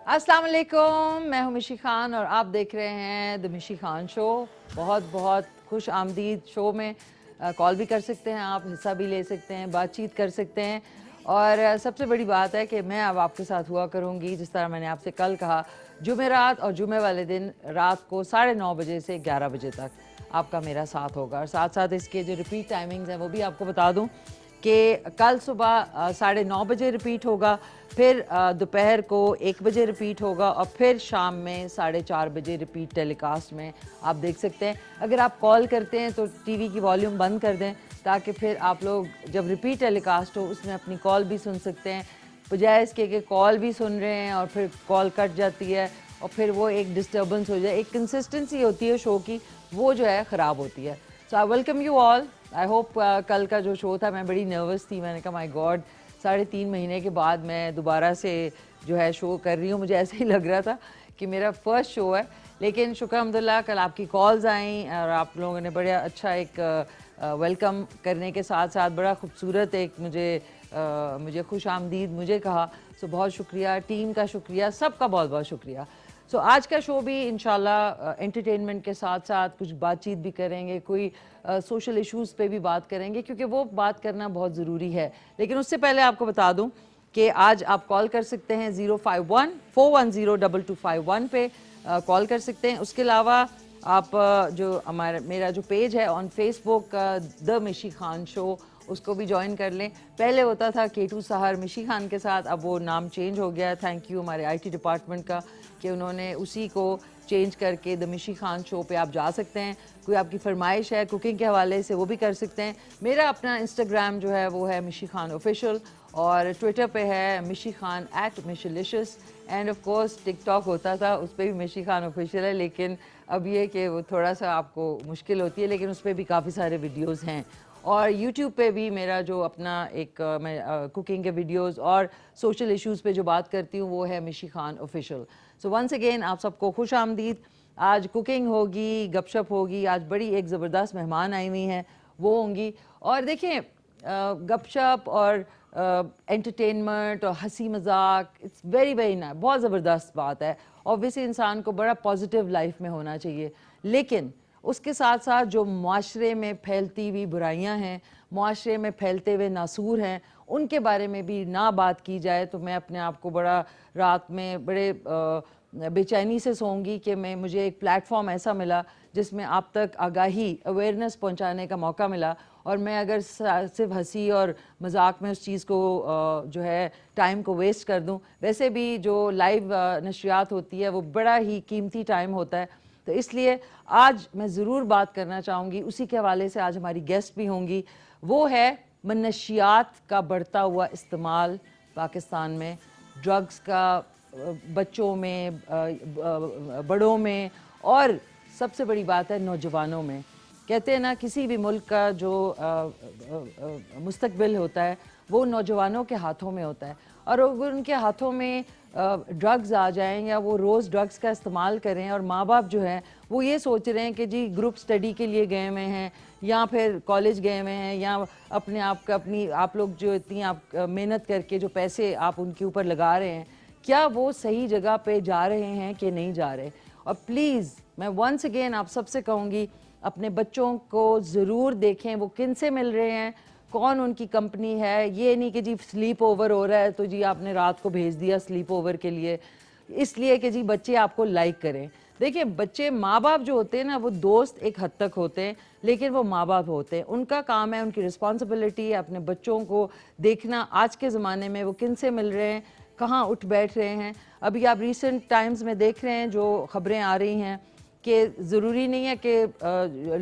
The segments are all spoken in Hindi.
अस्सलाम वालेकुम, मैं हूं मिशी खान और आप देख रहे हैं द मिशी खान शो। बहुत बहुत खुश आमदीद शो में कॉल भी कर सकते हैं आप, हिस्सा भी ले सकते हैं, बातचीत कर सकते हैं। और सबसे बड़ी बात है कि मैं अब आपके साथ हुआ करूंगी जिस तरह मैंने आपसे कल कहा, जुमेरात और जुमे वाले दिन रात को 9:30 बजे से 11 बजे तक आपका मेरा साथ होगा। और साथ साथ इसके जो रिपीट टाइमिंग्स हैं वो भी आपको बता दूं कि कल सुबह 9:30 बजे रिपीट होगा, फिर दोपहर को 1 बजे रिपीट होगा और फिर शाम में 4:30 बजे रिपीट टेलीकास्ट में आप देख सकते हैं। अगर आप कॉल करते हैं तो टीवी की वॉल्यूम बंद कर दें ताकि फिर आप लोग जब रिपीट टेलीकास्ट हो उसमें अपनी कॉल भी सुन सकते हैं, बजाय इसके कि कॉल भी सुन रहे हैं और फिर कॉल कट जाती है और फिर वो एक डिस्टर्बेंस हो जाए। एक कंसिस्टेंसी होती है शो की, वो जो है ख़राब होती है। So I welcome you all. I hope कल का जो शो था, मैं बड़ी नर्वस थी, मैंने कहा माय गॉड 3.5 महीने के बाद मैं दोबारा से जो है शो कर रही हूँ। मुझे ऐसे ही लग रहा था कि मेरा फर्स्ट शो है, लेकिन शुक्र अल्हम्दुलिल्लाह कल आपकी कॉल्स आई और आप लोगों ने बड़ा अच्छा एक वेलकम करने के साथ साथ बड़ा खूबसूरत एक मुझे खुश आमदीद मुझे कहा। सो बहुत शुक्रिया, टीम का शुक्रिया, सबका बहुत बहुत शुक्रिया। सो आज का शो भी इंशाल्लाह एंटरटेनमेंट के साथ साथ कुछ बातचीत भी करेंगे, कोई सोशल इश्यूज़ पे भी बात करेंगे क्योंकि वो बात करना बहुत ज़रूरी है। लेकिन उससे पहले आपको बता दूं कि आज आप कॉल कर सकते हैं 051-410-2251 पे कॉल कर सकते हैं। उसके अलावा आप जो मेरा जो पेज है ऑन फेसबुक द मिशी खान शो, उसको भी ज्वाइन कर लें। पहले होता था केटू सहर मिशी खान के साथ, अब वो नाम चेंज हो गया। थैंक यू हमारे आईटी डिपार्टमेंट का कि उन्होंने उसी को चेंज करके द मिशी खान शो पे आप जा सकते हैं। कोई आपकी फरमाइश है कुकिंग के हवाले से वो भी कर सकते हैं। मेरा अपना इंस्टाग्राम जो है वो है मिशी खान ऑफिशियल और ट्विटर पे है मिशी खान @मिशलिशियस एंड ऑफ कोर्स टिकटॉक होता था, उस पर भी मिशी खान ऑफिशियल है, लेकिन अब ये कि वो थोड़ा सा आपको मुश्किल होती है, लेकिन उस पर भी काफ़ी सारे वीडियोज़ हैं। और यूट्यूब पे भी मेरा जो अपना एक मैं कुकिंग के वीडियोस और सोशल इश्यूज़ पे जो बात करती हूँ वो है Mishi Khan official. So once again आप सबको खुश आमदीद। आज कुकिंग होगी, गपशप होगी, आज बड़ी एक ज़बरदस्त मेहमान आई हुई हैं, वो होंगी। और देखें गपशप और एंटरटेनमेंट और हंसी मजाक, इट्स वेरी वेरी ना, बहुत ज़बरदस्त बात है। ऑब्वियसली इंसान को बड़ा पॉजिटिव लाइफ में होना चाहिए, लेकिन उसके साथ साथ जो माशरे में फैलती हुई बुराइयां हैं, माशरे में फैलते हुए नासूर हैं, उनके बारे में भी ना बात की जाए तो मैं अपने आप को बड़ा रात में बड़े बेचैनी से सोऊंगी कि मुझे एक प्लेटफॉर्म ऐसा मिला जिसमें आप तक आगाही अवेयरनेस पहुंचाने का मौका मिला। और मैं अगर सिर्फ हंसी और मजाक में उस चीज़ को जो है टाइम को वेस्ट कर दूं, वैसे भी जो लाइव नशरियात होती है वो बड़ा ही कीमती टाइम होता है, तो इसलिए आज मैं ज़रूर बात करना चाहूँगी। उसी के हवाले से आज हमारी गेस्ट भी होंगी, वो है मनशियात का बढ़ता हुआ इस्तेमाल पाकिस्तान में, ड्रग्स का बच्चों में, बड़ों में, और सबसे बड़ी बात है नौजवानों में। कहते हैं ना किसी भी मुल्क का जो मुस्तकबिल होता है वो नौजवानों के हाथों में होता है, और अगर उनके हाथों में ड्रग्स आ जाएं या वो रोज़ ड्रग्स का इस्तेमाल करें और माँ बाप जो हैं वो ये सोच रहे हैं कि जी ग्रुप स्टडी के लिए गए हुए हैं या फिर कॉलेज गए हुए हैं या अपने आप का अपनी आप लोग जो इतनी आप मेहनत करके जो पैसे आप उनके ऊपर लगा रहे हैं, क्या वो सही जगह पे जा रहे हैं कि नहीं जा रहे। और प्लीज़ मैं वंस अगेन आप सबसे कहूँगी अपने बच्चों को ज़रूर देखें वो किन से मिल रहे हैं, कौन उनकी कंपनी है। ये नहीं कि जी स्लीप ओवर हो रहा है तो जी आपने रात को भेज दिया स्लीप ओवर के लिए, इसलिए कि जी बच्चे आपको लाइक करें। देखिए बच्चे, माँ बाप जो होते हैं ना वो दोस्त एक हद तक होते हैं, लेकिन वो माँ बाप होते हैं, उनका काम है, उनकी रिस्पॉन्सिबिलिटी है अपने बच्चों को देखना आज के ज़माने में वो किन से मिल रहे हैं, कहाँ उठ बैठ रहे हैं। अभी आप रिसेंट टाइम्स में देख रहे हैं जो ख़बरें आ रही हैं कि ज़रूरी नहीं है कि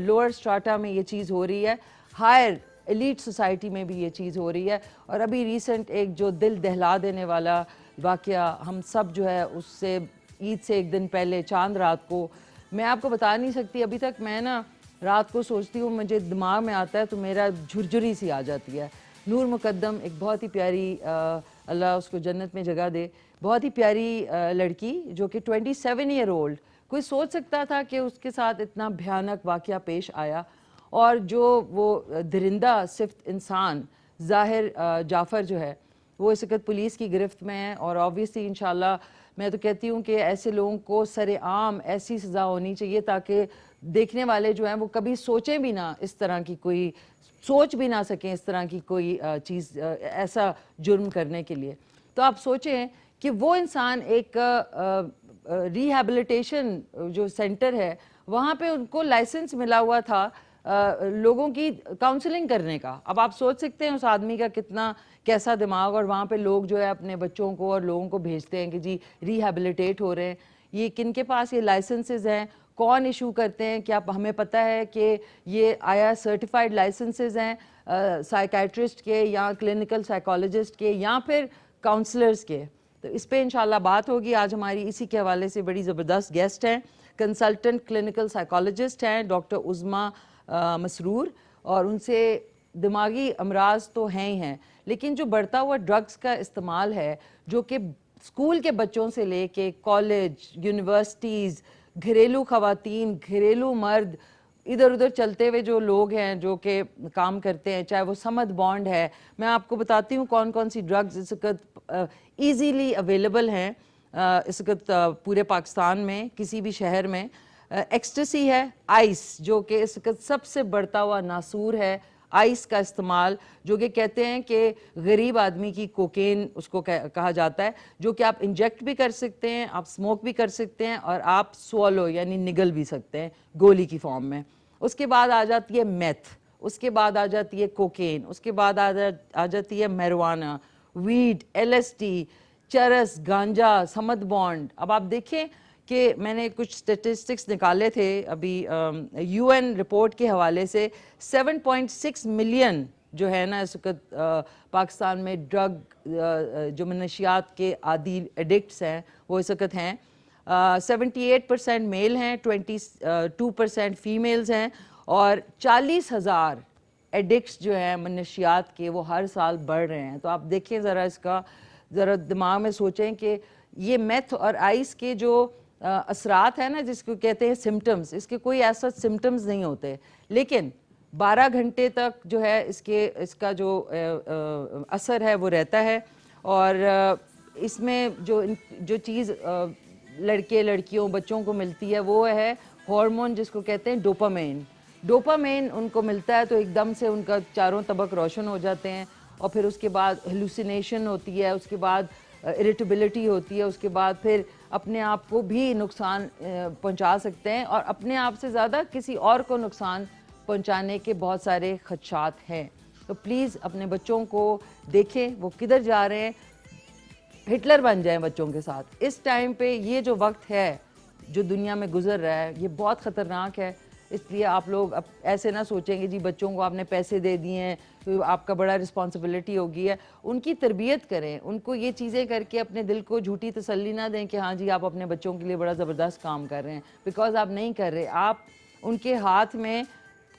लोअर स्ट्राटा में ये चीज़ हो रही है, हायर एलीट सोसाइटी में भी ये चीज़ हो रही है। और अभी रिसेंट एक जो दिल दहला देने वाला वाक़या, हम सब जो है उससे ईद से एक दिन पहले चांद रात को, मैं आपको बता नहीं सकती, अभी तक मैं ना रात को सोचती हूँ, मुझे दिमाग में आता है तो मेरा झुरझुरी सी आ जाती है। नूर मुकद्दम एक बहुत ही प्यारी अल्लाह उसको जन्नत में जगह दे, बहुत ही प्यारी लड़की जो कि 27 ईयर ओल्ड, कोई सोच सकता था कि उसके साथ इतना भयानक वाक़या पेश आया। और जो वो दरिंदा सिफ्त इंसान जाहिर जाफ़र जो है वो इस वक्त पुलिस की गिरफ्त में है। और ऑब्वियसली इंशाल्लाह मैं तो कहती हूँ कि ऐसे लोगों को सरेआम ऐसी सज़ा होनी चाहिए ताकि देखने वाले जो हैं वो कभी सोचें भी ना, इस तरह की कोई सोच भी ना सकें इस तरह की कोई चीज़, ऐसा जुर्म करने के लिए। तो आप सोचें कि वो इंसान एक रिहैबिलिटेशन जो सेंटर है वहाँ पे उनको लाइसेंस मिला हुआ था लोगों की काउंसलिंग करने का। अब आप सोच सकते हैं उस आदमी का कितना कैसा दिमाग, और वहाँ पे लोग जो है अपने बच्चों को और लोगों को भेजते हैं कि जी रिहैबिलिटेट हो रहे हैं। ये किन के पास ये लाइसेंसेस हैं, कौन इशू करते हैं, क्या हमें पता है कि ये आया सर्टिफाइड लाइसेंसेस हैं साइकेट्रिस्ट के या क्लिनिकल साइकोलॉजिस्ट के या फिर काउंसलर्स के? तो इस पे इंशाल्लाह बात होगी आज हमारी। इसी के हवाले से बड़ी ज़बरदस्त गेस्ट हैं, कंसल्टेंट क्लिनिकल साइकोलॉजिस्ट हैं डॉक्टर उज़मा मसरूर, और उनसे दिमागी अमराज तो हैं ही हैं, लेकिन जो बढ़ता हुआ ड्रग्स का इस्तेमाल है जो कि स्कूल के बच्चों से लेके कॉलेज, यूनिवर्सिटीज़, घरेलू ख़वातीन, घरेलू मर्द, इधर उधर चलते हुए जो लोग हैं जो कि काम करते हैं, चाहे वो समद बॉन्ड है। मैं आपको बताती हूँ कौन कौन सी ड्रग्स इस वक्त ईजीली अवेलेबल हैं इस वक्त पूरे पाकिस्तान में किसी भी शहर में। एक्सटेसी है, आइस जो कि इस वक्त सबसे बढ़ता हुआ नासूर है, आइस का इस्तेमाल, जो कि कहते हैं कि गरीब आदमी की कोकेन उसको कहा जाता है, जो कि आप इंजेक्ट भी कर सकते हैं, आप स्मोक भी कर सकते हैं और आप स्वॉलो यानी निगल भी सकते हैं गोली की फॉर्म में। उसके बाद आ जाती है मेथ, उसके बाद आ जाती है कोकेन, उसके बाद आ जाती है मैरिजुआना, वीड, LSD, चरस, गांजा, समद बॉन्ड। अब आप देखें कि मैंने कुछ स्टेटिस्टिक्स निकाले थे अभी UN रिपोर्ट के हवाले से, 7.6 मिलियन जो है ना इस वक्त पाकिस्तान में ड्रग जो मनशियात के आदी एडिक्ट्स हैं वो इस वक्त हैं। 78% मेल हैं, 22% फीमेल्स हैं, और 40,000 एडिक्ट्स जो हैं मनशियात के वो हर साल बढ़ रहे हैं। तो आप देखें ज़रा, इसका ज़रा दिमाग में सोचें कि ये मेथ और आइस के जो असरात है ना, जिसको कहते हैं सिम्टम्स, इसके कोई ऐसा सिम्टम्स नहीं होते, लेकिन 12 घंटे तक जो है इसका जो असर है वो रहता है। और इसमें जो चीज़ लड़के लड़कियों बच्चों को मिलती है वो है हार्मोन जिसको कहते हैं डोपामाइन। डोपामाइन उनको मिलता है तो एकदम से उनका चारों तबक रोशन हो जाते हैं, और फिर उसके बाद हेलुसिनेशन होती है, उसके बाद इरिटेबिलिटी होती है, उसके बाद फिर अपने आप को भी नुकसान पहुंचा सकते हैं, और अपने आप से ज़्यादा किसी और को नुकसान पहुंचाने के बहुत सारे खदशात हैं। तो प्लीज़ अपने बच्चों को देखें वो किधर जा रहे हैं, हिटलर बन जाएं बच्चों के साथ। इस टाइम पे ये जो वक्त है जो दुनिया में गुजर रहा है ये बहुत ख़तरनाक है, इसलिए आप लोग अब ऐसे ना सोचेंगे जी बच्चों को आपने पैसे दे दिए हैं तो आपका बड़ा रिस्पॉन्सिबिलिटी होगी है। उनकी तरबियत करें, उनको ये चीज़ें करके अपने दिल को झूठी तसल्ली ना दें कि हाँ जी आप अपने बच्चों के लिए बड़ा ज़बरदस्त काम कर रहे हैं, बिकॉज आप नहीं कर रहे। आप उनके हाथ में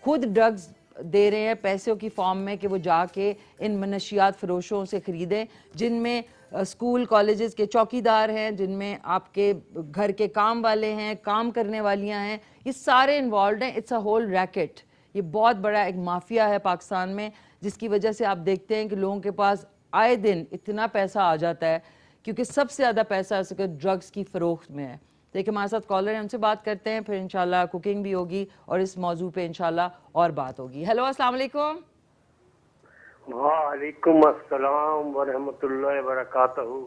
खुद ड्रग्स दे रहे हैं पैसों की फॉर्म में कि वो जाके इन मनशियात फरोशों से ख़रीदें, जिनमें स्कूल कॉलेजेस के चौकीदार हैं, जिनमें आपके घर के काम वाले हैं, काम करने वालियां हैं, ये सारे इन्वॉल्व हैं। इट्स अ होल रैकेट, ये बहुत बड़ा एक माफिया है पाकिस्तान में, जिसकी वजह से आप देखते हैं कि लोगों के पास आए दिन इतना पैसा आ जाता है, क्योंकि सबसे ज़्यादा पैसा इसके ड्रग्स की फ़रोख्त में है। देखिए हमारे साथ कॉलर है, उनसे बात करते हैं, फिर इंशाल्लाह कुकिंग भी होगी और इस मौजू पे इंशाल्लाह और बात होगी। हेलो, अस्सलाम वालेकुम। वालेकुम अस्सलाम वरहमतुल्लाहि वबरकातुहू।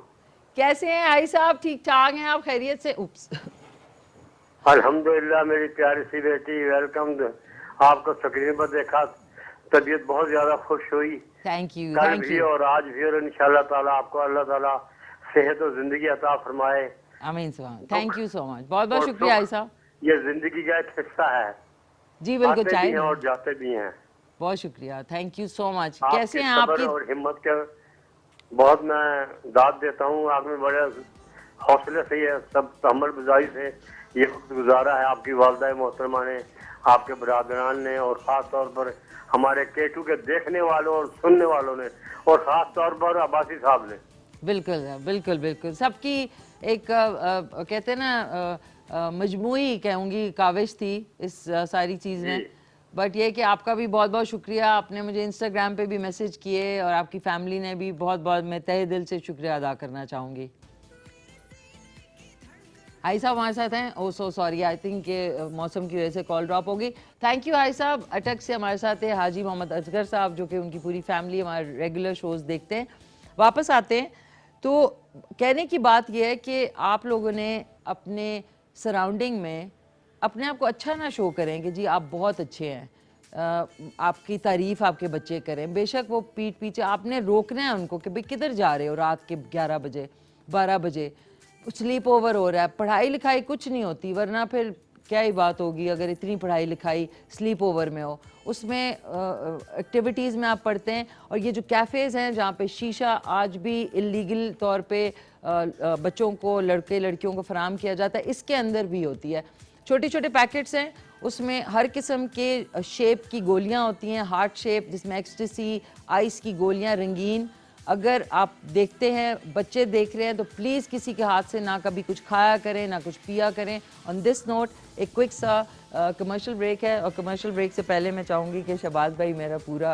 कैसे हैं आई साहब? ठीक ठाक हैं आप? खैरियत से? उप्स, अल्हम्दुलिल्लाह मेरी प्यारी सी बेटी, वेलकम। आपको स्क्रीन पर देखा, तबीयत बहुत ज्यादा खुश हुई, थैंक यू, कल थैंक भी यू। और आज भी, और इंशाल्लाह ताला आपको अल्लाह ताला सेहत और जिंदगी अता फरमाए। आमीन सुभान, थैंक यू सो मच, बहुत बहुत और शुक्रिया आई साहब। ये जिंदगी का एक हिस्सा है, जी बिल्कुल, आते भी चाहिए हैं नहीं। और जाते भी हैं। बहुत शुक्रिया, थैंक यू सो मच। आपके कैसे हैं सब्र आपकी? और हिम्मत के बहुत मैं दाद देता हूँ। आपने बड़े हौसले से ये सब तहम्मुल गुजारी से ये वक्त गुजारा है। आपकी वालदा मोहतरमा ने, आपके बरादरान ने, और ख़ास तौर पर हमारे केटू के देखने वालों और सुनने वालों ने, और ख़ास तौर पर अब्बासी साहब ने। बिल्कुल बिल्कुल बिल्कुल, सबकी एक कहते हैं ना मजमूई कहूँगी काविश थी इस सारी चीज़ में। बट ये कि आपका भी बहुत बहुत शुक्रिया, आपने मुझे इंस्टाग्राम पे भी मैसेज किए और आपकी फैमिली ने भी बहुत बहुत, मैं तहे दिल से शुक्रिया अदा करना चाहूँगी। हाई साहब हमारे साथ हैं। ओ सो सॉरी, आई थिंक के मौसम की वजह से कॉल ड्रॉप हो गई। थैंक यू हाई साहब। अटक से हमारे साथ है हाजी मोहम्मद असगर साहब, जो कि उनकी पूरी फैमिली हमारे रेगुलर शोज देखते हैं। वापस आते हैं तो कहने की बात यह है कि आप लोगों ने अपने सराउंडिंग में अपने आप को अच्छा ना शो करें कि जी आप बहुत अच्छे हैं, आपकी तारीफ आपके बच्चे करें। बेशक वो पीठ पीछे, आपने रोकना है उनको कि भाई किधर जा रहे हो रात के 11 बजे 12 बजे, स्लीप ओवर हो रहा है। पढ़ाई लिखाई कुछ नहीं होती, वरना फिर क्या ही बात होगी अगर इतनी पढ़ाई लिखाई स्लीप ओवर में हो। उसमें एक्टिविटीज़ में आप पढ़ते हैं, और ये जो कैफ़ेज़ हैं जहाँ पे शीशा आज भी इलीगल तौर पे बच्चों को, लड़के लड़कियों को फराम किया जाता है, इसके अंदर भी होती है। छोटे छोटे पैकेट्स हैं, उसमें हर किस्म के शेप की गोलियां होती हैं, हार्ट शेप जिसमें एक्सटेसी, आइस की गोलियां रंगीन। अगर आप देखते हैं, बच्चे देख रहे हैं, तो प्लीज़ किसी के हाथ से ना कभी कुछ खाया करें ना कुछ पिया करें। ऑन दिस नोट एक क्विक सा कमर्शियल ब्रेक है, और कमर्शियल ब्रेक से पहले मैं चाहूँगी कि शहबाज भाई मेरा पूरा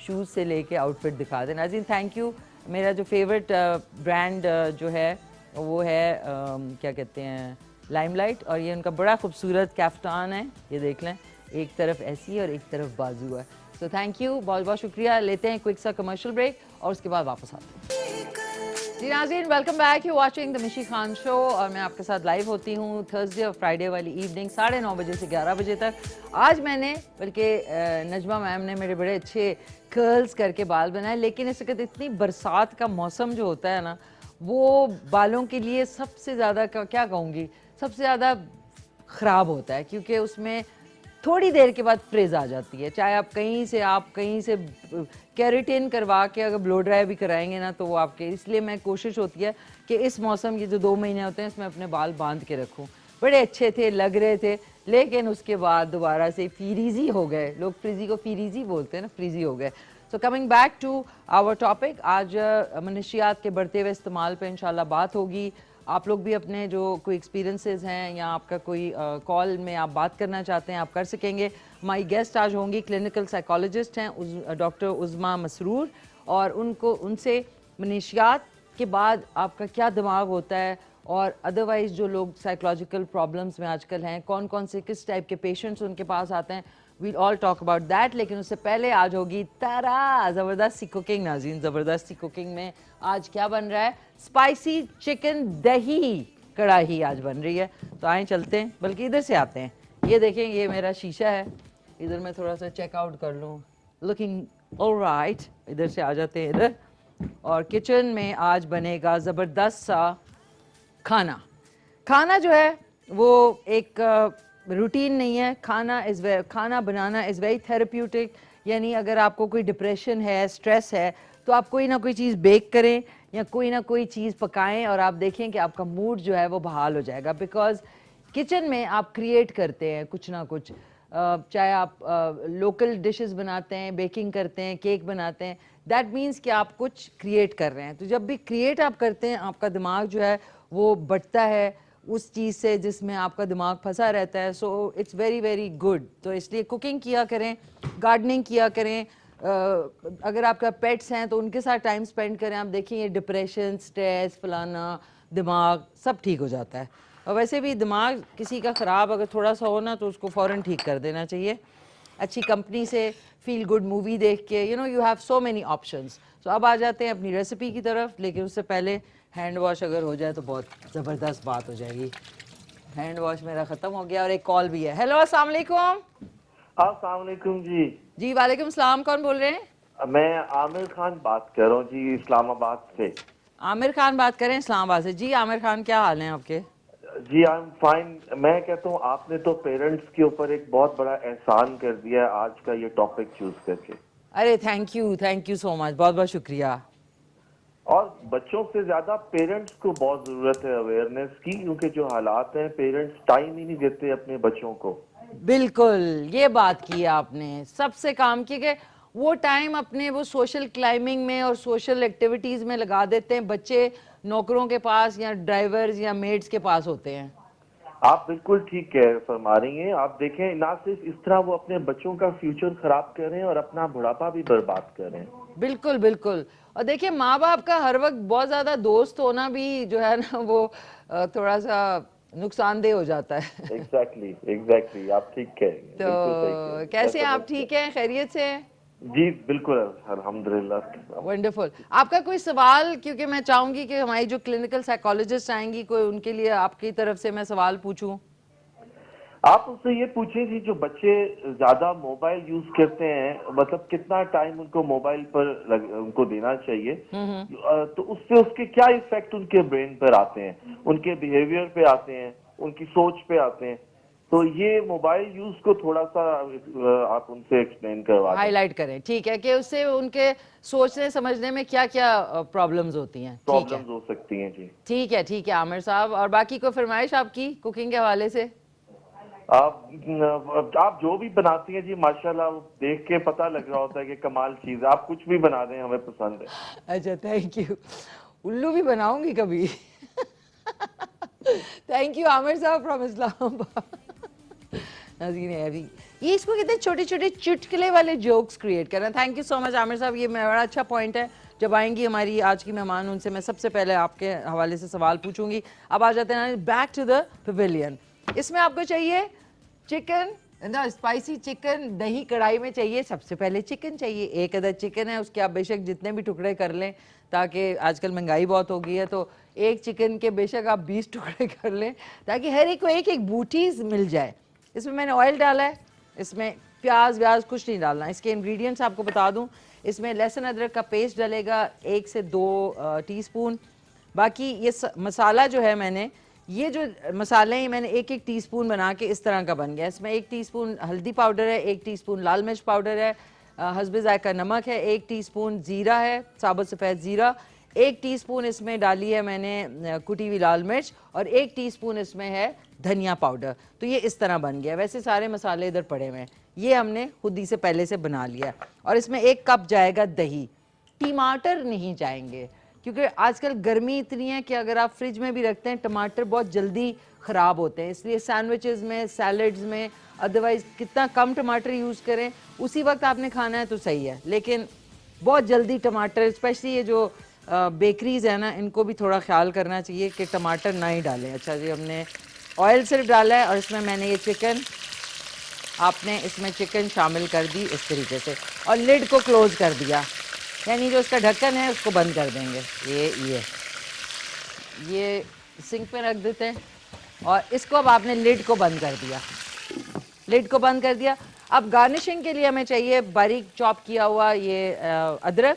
शूज़ से लेके आउटफिट दिखा दें। नाज़रीन थैंक यू। मेरा जो फेवरेट ब्रांड जो है वो है क्या कहते हैं, लाइमलाइट, और ये उनका बड़ा खूबसूरत कैफ्तान है, ये देख लें, एक तरफ ऐसी और एक तरफ बाजू है। सो थैंक यू, बहुत बहुत शुक्रिया। लेते हैं क्विक सा कमर्शियल ब्रेक और उसके बाद वापस आते हैं। जी नाज़रीन, welcome back, you watching the मिशी खान शो, और मैं आपके साथ लाइव होती हूँ थर्सडे और फ्राइडे वाली इवनिंग 9:30 बजे से 11 बजे तक। आज मैंने, बल्कि नजमा मैम ने मेरे बड़े अच्छे कर्ल्स करके बाल बनाए, लेकिन इस वक्त इतनी बरसात का मौसम जो होता है ना, वो बालों के लिए सबसे ज़्यादा, क्या कहूँगी, सबसे ज़्यादा ख़राब होता है, क्योंकि उसमें थोड़ी देर के बाद फ्रिज आ जाती है। चाहे आप कहीं से कैरेटिन करवा के अगर ब्लो ड्राई भी कराएंगे ना, तो वो आपके, इसलिए मैं कोशिश होती है कि इस मौसम के जो 2 महीने होते हैं इसमें अपने बाल बांध के रखूं। बड़े अच्छे थे, लग रहे थे, लेकिन उसके बाद दोबारा से फ्रीजी हो गए। लोग फ्रीजी को फ्रीजी बोलते हैं ना, फ्रीजी हो गए। So coming back to our topic, आज मनशियात के बढ़ते हुए इस्तेमाल पे इंशाल्लाह बात होगी। आप लोग भी अपने जो कोई एक्सपीरियंसेस हैं या आपका कोई कॉल में आप बात करना चाहते हैं, आप कर सकेंगे। माई गेस्ट आज होंगी क्लिनिकल साइकोलॉजिस्ट हैं डॉक्टर उज़मा मसरूर, और उनसे मनशियात के बाद आपका क्या दिमाग होता है, और अदरवाइज़ जो लोग साइकोलॉजिकल प्रॉब्लम्स में आजकल हैं, कौन कौन से किस टाइप के पेशेंट्स उनके पास आते हैं, we'll all talk about that. लेकिन उससे पहले आज होगी तारा ज़बरदस्ती कुकिंग। नाज़रीन, ज़बरदस्ती कुकिंग में आज क्या बन रहा है, स्पाइसी चिकन दही कढ़ाई आज बन रही है। तो आए चलते हैं, बल्कि इधर से आते हैं। ये देखें, ये मेरा शीशा है, इधर मैं थोड़ा सा चेकआउट कर लूँ, लुकिंग ऑलराइट। इधर से आ जाते हैं इधर, और किचन में आज बनेगा ज़बरदस्त सा खाना जो है वो एक रूटीन नहीं है। खाना बनाना इज़ वेरी थेरेप्यूटिक। यानी अगर आपको कोई डिप्रेशन है, स्ट्रेस है, तो आप कोई ना कोई चीज़ बेक करें या कोई ना कोई चीज़ पकाएं, और आप देखें कि आपका मूड जो है वो बहाल हो जाएगा। बिकॉज़ किचन में आप क्रिएट करते हैं कुछ ना कुछ, चाहे आप लोकल डिशेस बनाते हैं, बेकिंग करते हैं, केक बनाते हैं, दैट मीन्स कि आप कुछ क्रिएट कर रहे हैं। तो जब भी क्रिएट आप करते हैं, आपका दिमाग जो है वो बढ़ता है उस चीज़ से जिसमें आपका दिमाग फंसा रहता है। So it's very very good. तो इसलिए कुकिंग किया करें, गार्डनिंग किया करें, अगर आपका पेट्स हैं तो उनके साथ टाइम स्पेंड करें। आप देखिए, ये डिप्रेशन, स्ट्रेस, फलाना, दिमाग सब ठीक हो जाता है। और वैसे भी दिमाग किसी का ख़राब अगर थोड़ा सा हो ना, तो उसको फ़ौरन ठीक कर देना चाहिए, अच्छी कंपनी से, फील गुड मूवी देख के। You have so many options. So अब आ जाते हैं अपनी रेसिपी की तरफ, लेकिन उससे पहले हैंड वॉश अगर हो जाए तो बहुत ज़बरदस्त बात हो जाएगी। हैंड वॉश मेरा ख़त्म हो गया, और एक कॉल भी है। हेलो, अस्सलाम वालेकुम। अस्सलाम वालेकुम जी। जी वालेकुम सलाम, कौन बोल रहे हैं? मैं आमिर खान बात कर रहा हूँ जी, इस्लामाबाद से। आमिर खान बात करें इस्लामाबाद से। जी आमिर खान, क्या हाल है आपके? जी आई एम फाइन। मैं कहता हूँ आपने तो पेरेंट्स के ऊपर एक बहुत बड़ा एहसान कर दिया है आज का ये टॉपिक चूज करके। अरे थैंक यू सो मच, बहुत बहुत शुक्रिया। और बच्चों से ज्यादा पेरेंट्स को बहुत जरूरत है अवेयरनेस की, क्योंकि जो हालात हैं पेरेंट्स टाइम ही नहीं देते अपने बच्चों को। बिल्कुल, ये बात की आपने, सबसे काम की कि वो टाइम अपने वो सोशल क्लाइंबिंग में और सोशल एक्टिविटीज़ में लगा देते हैं। बच्चे नौकरों के पास या ड्राइवर्स या मेड्स के पास होते हैं। आप बिल्कुल ठीक कह फरमा रही हैं। आप देखें, ना सिर्फ इस तरह वो अपने बच्चों का फ्यूचर खराब कर रहे हैं और अपना बुढ़ापा भी बर्बाद कर रहे हैं। बिल्कुल बिल्कुल। और देखिए माँ बाप का हर वक्त बहुत ज्यादा दोस्त होना भी जो है ना वो थोड़ा सा नुकसानदेह हो जाता है। एग्जैक्टली आप ठीक कह रही हैं, बिल्कुल सही कह रही तो हैं, कैसे हैं मैं आप, समझ ठीक गया। हैं, खैरियत से हैं? जी बिल्कुल, अल्हम्दुलिल्लाह। वंडरफुल। आपका कोई सवाल, क्योंकि मैं चाहूंगी कि हमारी जो क्लिनिकल साइकोलॉजिस्ट आएंगी कोई उनके लिए आपकी तरफ से मैं सवाल पूछूं। आप उससे ये पूछे जी, जो बच्चे ज्यादा मोबाइल यूज करते हैं, मतलब कितना टाइम उनको मोबाइल पर उनको देना चाहिए, तो उससे उसके क्या इफेक्ट उनके ब्रेन पर आते हैं, उनके बिहेवियर पे आते हैं, उनकी सोच पे आते हैं। तो ये मोबाइल यूज को थोड़ा सा आप उनसे एक्सप्लेन करवा दें। हाईलाइट करें, ठीक है, कि उससे उनके सोचने समझने में क्या क्या प्रॉब्लम्स होती हैं। ठीक है प्रॉब्लम्स हो सकती हैं जी। ठीक है ठीक है आमिर साहब। और बाकी कोई फरमाइश आपकी कुकिंग के हवाले से? आप जो भी बनाती हैं जी, माशाल्लाह, वो देख के पता लग रहा होता है कि कमाल चीज है। आप कुछ भी बना दें, हमें पसंद है। अच्छा थैंक यू। उल्लू भी बनाऊंगी कभी। थैंक यू आमिर साहब फ्रॉम इस्लामाबाद। नाज़रीन अभी ये इसको कहते हैं छोटे छोटे चुटकुले वाले जोक्स क्रिएट करना। Thank you so much Aamir साहब, ये बड़ा अच्छा पॉइंट है। जब आएंगी हमारी आज की मेहमान, उनसे मैं सबसे पहले आपके हवाले से सवाल पूछूंगी। अब आ जाते हैं बैक टू द पवेलियन। इसमें आपको चाहिए चिकन ना, स्पाइसी चिकन, दही कढ़ाई में चाहिए। सबसे पहले चिकन चाहिए, एक अदद चिकन है, उसके आप बेशक जितने भी टुकड़े कर लें, ताकि आजकल महंगाई बहुत हो गई है, तो एक चिकन के बेशक आप 20 टुकड़े कर लें, ताकि हर एक को एक एक बूटी मिल जाए। इसमें मैंने ऑयल डाला है, इसमें प्याज व्याज कुछ नहीं डालना। इसके इंग्रेडिएंट्स आपको बता दूं, इसमें लहसुन अदरक का पेस्ट डलेगा 1 से 2 टीस्पून। बाकी ये मसाला जो है, मैंने ये जो मसाले हैं मैंने 1-1 टीस्पून बना के इस तरह का बन गया। इसमें 1 टीस्पून हल्दी पाउडर है, 1 टीस्पून लाल मिर्च पाउडर है, हस्बे जायका नमक है, 1 टीस्पून जीरा है, साबुत सफ़ेद जीरा, 1 टीस्पून इसमें डाली है मैंने कुटी हुई लाल मिर्च, और 1 टीस्पून इसमें है धनिया पाउडर। तो ये इस तरह बन गया। वैसे सारे मसाले इधर पड़े हुए हैं, ये हमने खुद ही से पहले से बना लिया। और इसमें 1 कप जाएगा दही। टमाटर नहीं जाएंगे, क्योंकि आजकल गर्मी इतनी है कि अगर आप फ्रिज में भी रखते हैं टमाटर बहुत जल्दी ख़राब होते हैं, इसलिए सैंडविचेस में, सैलड्स में, अदरवाइज़ कितना कम टमाटर यूज़ करें। उसी वक्त आपने खाना है तो सही है, लेकिन बहुत जल्दी टमाटर, स्पेशली ये जो बेकरीज़ है ना, इनको भी थोड़ा ख्याल करना चाहिए कि टमाटर ना ही डालें। अच्छा जी, हमने ऑयल सिर्फ डाला है और इसमें मैंने ये चिकन, आपने इसमें चिकन शामिल कर दी इस तरीके से, और लिड को क्लोज़ कर दिया, यानी जो इसका ढक्कन है उसको बंद कर देंगे। ये सिंक पे रख देते हैं, और इसको अब आपने लिड को बंद कर दिया, लिड को बंद कर दिया। अब गार्निशिंग के लिए हमें चाहिए बारीक चॉप किया हुआ ये अदरक,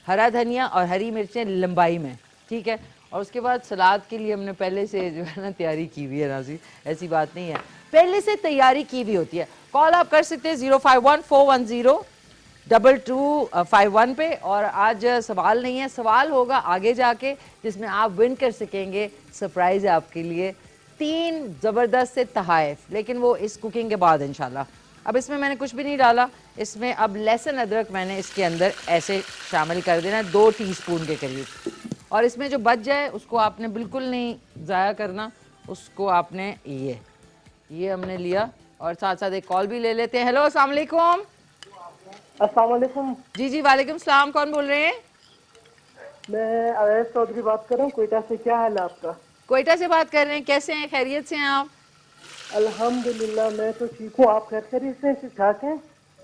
हरा धनिया और हरी मिर्चें लंबाई में, ठीक है। और उसके बाद सलाद के लिए हमने पहले से जो है ना तैयारी की हुई है। नाज़रीन ऐसी बात नहीं है, पहले से तैयारी की हुई होती है। कॉल आप कर सकते हैं 051-410-2251 पे। और आज सवाल नहीं है, सवाल होगा आगे जाके, जिसमें आप विन कर सकेंगे। सरप्राइज है आपके लिए, 3 ज़बरदस्त से तहाइफ, लेकिन वो इस कुकिंग के बाद इंशाल्लाह। अब इसमें मैंने कुछ भी नहीं डाला, इसमें अब लहसुन अदरक मैंने इसके अंदर ऐसे शामिल कर देना 2 टीस्पून के करीब। और इसमें जो बच जाए उसको आपने बिल्कुल नहीं ज़ाया करना, उसको आपने ये हमने लिया। और साथ साथ एक कॉल भी ले लेते हैं। हेलो, अस्सलाम वालेकुम। अस्सलाम वालेकुम। जी वालेकुम सलाम, कौन बोल रहे हैं? मैं अवैस चौधरी बात कर रहा हूँ, कोयटा से। क्या हाल है आपका? कोयटा से बात कर रहे हैं, कैसे हैं, खैरियत से हैं आप? अल्हम्दुलिल्लाह मैं तो ठीक हूँ। आप खैरियत से ठीक ठाक हैं?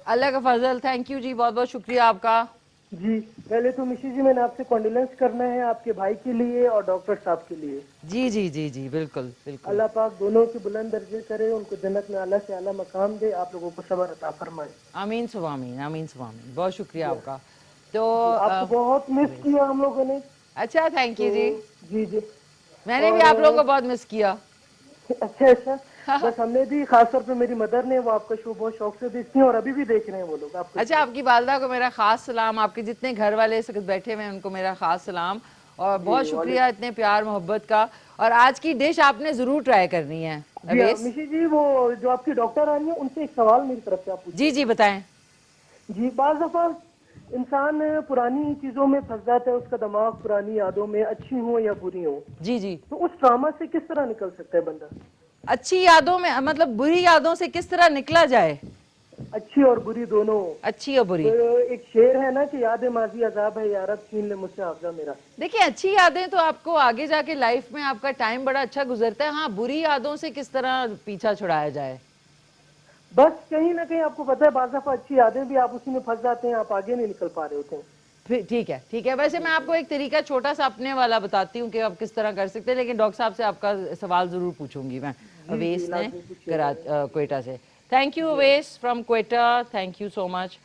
अल्लाह का फजल, थैंक यू जी, बहुत बहुत शुक्रिया आपका। जी पहले तो मिशी जी मैंने आपसे कॉन्डोलेंस करना है आपके भाई के लिए और डॉक्टर साहब के लिए। जी बिल्कुल बिल्कुल। अल्लाह पाक दोनों के बुलंद दर्जे करे, उनको जन्नत में आला से आला मकाम दे, आप लोगों को सब्र अता फरमाए। आमीन सुबह आमीन, आमीन सुबह आमीन, बहुत शुक्रिया आपका। तो आपको बहुत मिस किया हम लोगों ने। अच्छा, थैंक यू जी। जी मैंने भी आप लोगों को बहुत मिस किया। अच्छा बस हमने भी, खासतौर पे मेरी मदर ने, वो आपका शो बहुत शौक से देखती हैं और अभी भी देख रहे हैं वो लोग आपको। अच्छा, आपकी वालदा को मेरा खास सलाम, आपके जितने घर वाले इस वक्त बैठे हुए हैं उनको मेरा खास सलाम, और बहुत शुक्रिया इतने प्यार मोहब्बत का। और आज की डिश आपने जरूर ट्राई करनी है। मिशी जी, वो जो आपकी डॉक्टर आ रही है उनसे एक सवाल मेरी तरफ से आप पूछिए। जी बताएं। जी, बाज़ दफा इंसान पुरानी चीजों में फंस जाता है, उसका दिमाग पुरानी यादों में, अच्छी हो या बुरी हो। जी तो उस ट्रामा से किस तरह निकल सकता है बंदा? अच्छी यादों में मतलब बुरी यादों से किस तरह निकला जाए? अच्छी और बुरी दोनों। अच्छी और बुरी। तो एक शेर है ना कि याद माजी अजाब है यारब छीन ले मुझसे हाफजा मेरा। देखिए अच्छी यादें तो आपको आगे जाके लाइफ में आपका टाइम बड़ा अच्छा गुजरता है। हाँ, बुरी यादों से किस तरह पीछा छुड़ाया जाए? बस कहीं ना कहीं आपको पता है बाज़ दफा अच्छी यादें भी आप उसी में फंस जाते हैं, आप आगे नहीं निकल पा रहे होते हैं। फिर ठीक है, ठीक है। वैसे मैं आपको एक तरीका छोटा सा अपने वाला बताती हूँ कि आप किस तरह कर सकते हैं, लेकिन डॉक्टर साहब से आपका सवाल जरूर पूछूंगी मैं। अवेश ने क्वेटा से। Thank you Avesh from Quetta, thank you so much.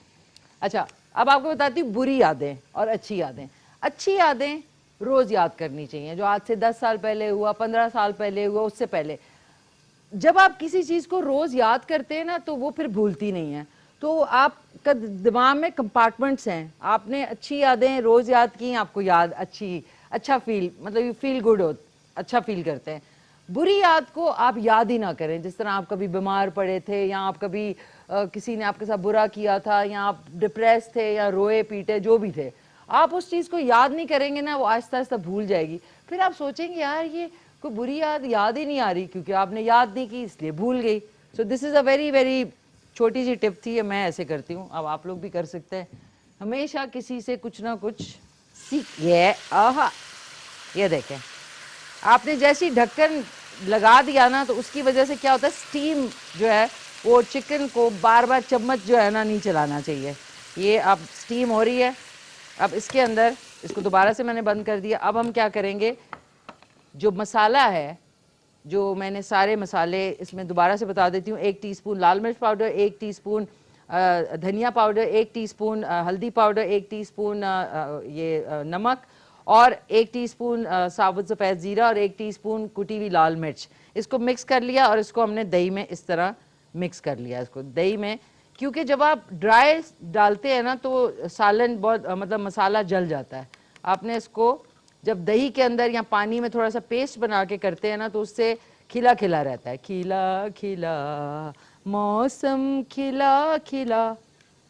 अच्छा, अब आपको बताती हूँ बुरी यादें और अच्छी यादें। अच्छी यादें रोज याद करनी चाहिए, जो आज से 10 साल पहले हुआ, 15 साल पहले हुआ, उससे पहले। जब आप किसी चीज को रोज याद करते हैं ना तो वो फिर भूलती नहीं है। तो आपका दिमाग में कंपार्टमेंट्स हैं, आपने अच्छी यादें रोज याद की, आपको याद अच्छा फील, मतलब यू फील गुड हो, अच्छा फील करते हैं। बुरी याद को आप याद ही ना करें। जिस तरह आप कभी बीमार पड़े थे, या आप कभी किसी ने आपके साथ बुरा किया था, या आप डिप्रेस थे, या रोए पीटे जो भी थे, आप उस चीज को याद नहीं करेंगे ना, वो आहिस्ता आहिस्ता भूल जाएगी। फिर आप सोचेंगे यार ये कोई बुरी याद ही नहीं आ रही, क्योंकि आपने याद नहीं की इसलिए भूल गई। So this is a very very छोटी सी टिप थी, मैं ऐसे करती हूँ, अब आप लोग भी कर सकते हैं। हमेशा किसी से कुछ ना कुछ सीखिए। आहा, ये देखें, आपने जैसी ढक्कन लगा दिया ना तो उसकी वजह से क्या होता है, स्टीम जो है वो चिकन को बार बार चम्मच जो है ना नहीं चलाना चाहिए। ये अब स्टीम हो रही है। अब इसके अंदर इसको दोबारा से मैंने बंद कर दिया। अब हम क्या करेंगे, जो मसाला है, जो मैंने सारे मसाले इसमें दोबारा से बता देती हूँ। 1 टीस्पून लाल मिर्च पाउडर, 1 टीस्पून धनिया पाउडर, 1 टीस्पून हल्दी पाउडर, 1 टीस्पून नमक, और 1 टीस्पून साबुत सफ़ेद ज़ीरा, और 1 टीस्पून कुटी हुई लाल मिर्च। इसको मिक्स कर लिया और इसको हमने दही में इस तरह मिक्स कर लिया। इसको दही में, क्योंकि जब आप ड्राई डालते हैं ना तो सालन बहुत मतलब मसाला जल जाता है। आपने इसको जब दही के अंदर या पानी में थोड़ा सा पेस्ट बना के करते हैं ना तो उससे खिला खिला रहता है। खिला खिला मौसम खिला खिला,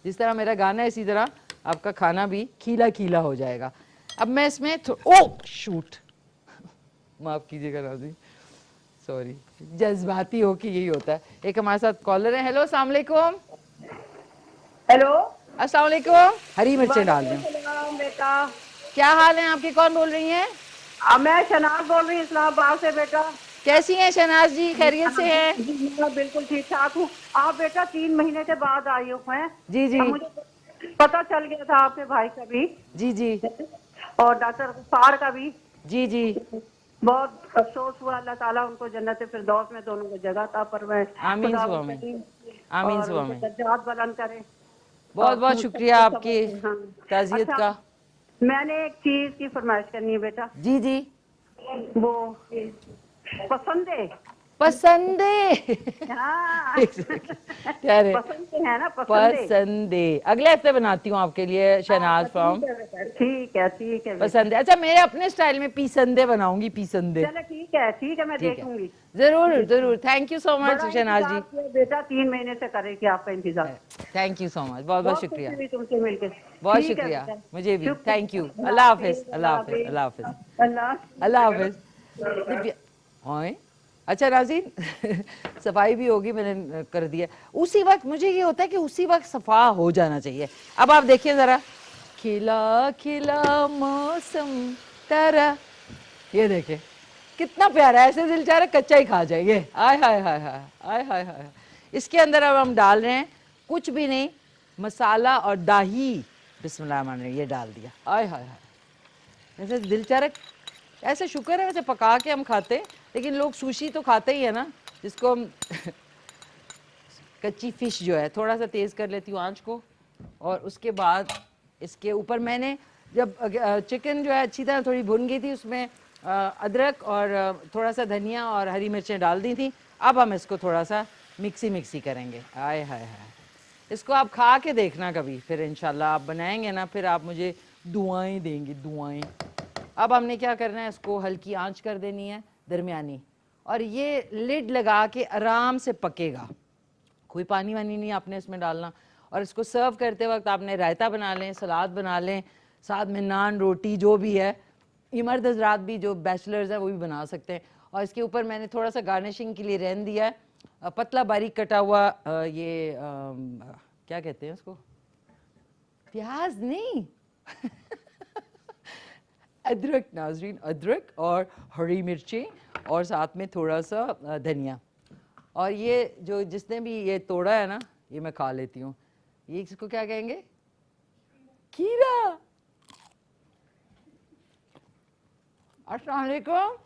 जिस तरह मेरा गाना है इसी तरह आपका खाना भी खिला खिला हो जाएगा। अब मैं इसमें ओ शूट माफ कीजिएगा नाज़रीन, सॉरी, जज्बाती हो कि यही होता है। एक हमारे साथ कॉलर है। हेलो, अस्सलाम वालेकुम। हेलो, अस्सलाम वालेकुम। हरी मिर्चें डाल दें। बेटा, क्या हाल है आपके, कौन बोल रही हैं? मैं शनाज बोल रही हूँ इस्लामाबाद से। बेटा कैसी हैं शहनाज जी, खैरियत से हैं? जी, मैं बिल्कुल ठीक ठाक हूँ। आप बेटा 3 महीने के बाद आई हो हैं? जी जी। मुझे पता चल गया था आपके भाई का भी, जी जी। और डॉक्टर गफ्फार का भी। जी जी। बहुत अफसोस हुआ, अल्लाह ताला उनको जन्नत फिरदौस में दोनों को जगह था। पर मैं आमीन सुबह में, आमीन सुबह में। दर्जात बुलंद करे। बहुत बहुत शुक्रिया आपकी ताज़ियत अच्छा, का। मैंने एक चीज की फरमाइश करनी है बेटा। जी जी। वो पसंद है। पसंद है। हाँ। ठहरे, पसंद है ना, पसंद है। अगले हफ्ते बनाती हूँ आपके लिए शहनाज फ्रॉम। ठीक है ठीक है। पसंद है। अच्छा, मेरे अपने स्टाइल में पीसंदे बनाऊंगी, पीसंदे। चलो ठीक है ठीक है, मैं ठीक है, देखूंगी जरूर जरूर। थैंक यू सो मच बड़ा शहनाज जी। इंतजार किया बेटा, 3 महीने से करेगी आपका इंतजार। थैंक यू सो मच, बहुत बहुत शुक्रिया। खुशी हुई तुमसे मिलके। बहुत ठीक है शुक्रिया, बेटा। मुझे भी। शुक्रिया। Thank you. अल्लाह हाफिज, अल्लाह हाफिज, अल्लाह हाफिज, अल्लाह हाफिज। ओए, अच्छा नाज़रीन, सफाई भी होगी, मैंने कर दिया। उसी वक्त मुझे ये होता है कि उसी वक्त सफा हो जाना चाहिए। अब आप देखिए जरा, खिला खिला मौसम तारा, ये देखे कितना प्यारा है, ऐसे दिल चाह रहा कच्चा ही खा जाएंगे। आय हाय हाय हाय, आय हाय हाय। इसके अंदर अब हम डाल रहे हैं कुछ भी नहीं, मसाला और दही। बिस्मिल्लाह रहमान रहीम, ये डाल दिया। आय हाय हाय, ऐसे दिल चाह रहा। ऐसे शुक्र है वैसे पका के हम खाते, लेकिन लोग सुशी तो खाते ही है ना, जिसको हम कच्ची फिश जो है, थोड़ा सा तेज़ कर लेती हूँ आंच को, और उसके बाद इसके ऊपर मैंने जब चिकन जो है अच्छी तरह थोड़ी भुन गई थी, उसमें अदरक और थोड़ा सा धनिया और हरी मिर्चें डाल दी थी। अब हम इसको थोड़ा सा मिक्सी करेंगे। आय हाय हाय, इसको आप खा के देखना कभी, फिर इंशाल्लाह आप बनाएंगे ना, फिर आप मुझे दुआएं देंगे, दुआएं। अब हमने क्या करना है, इसको हल्की आंच कर देनी है, दरमियानी, और ये लिड लगा के आराम से पकेगा। कोई पानी वानी नहीं आपने इसमें डालना। और इसको सर्व करते वक्त आपने रायता बना लें, सलाद बना लें, साथ में नान रोटी जो भी है। ये मर्द हजरात भी जो बैचलर्स हैं वो भी बना सकते हैं। और इसके ऊपर मैंने थोड़ा सा गार्निशिंग के लिए रहन दिया है पतला बारीक कटा हुआ ये क्या कहते हैं उसको, प्याज नहीं अदरक नाजरीन, अदरक और हरी मिर्चें और साथ में थोड़ा सा धनिया। और ये जो जिसने भी ये तोड़ा है ना, ये मैं खा लेती हूँ। ये इसको क्या कहेंगे, खीरा। अस्सलाम वालेकुम।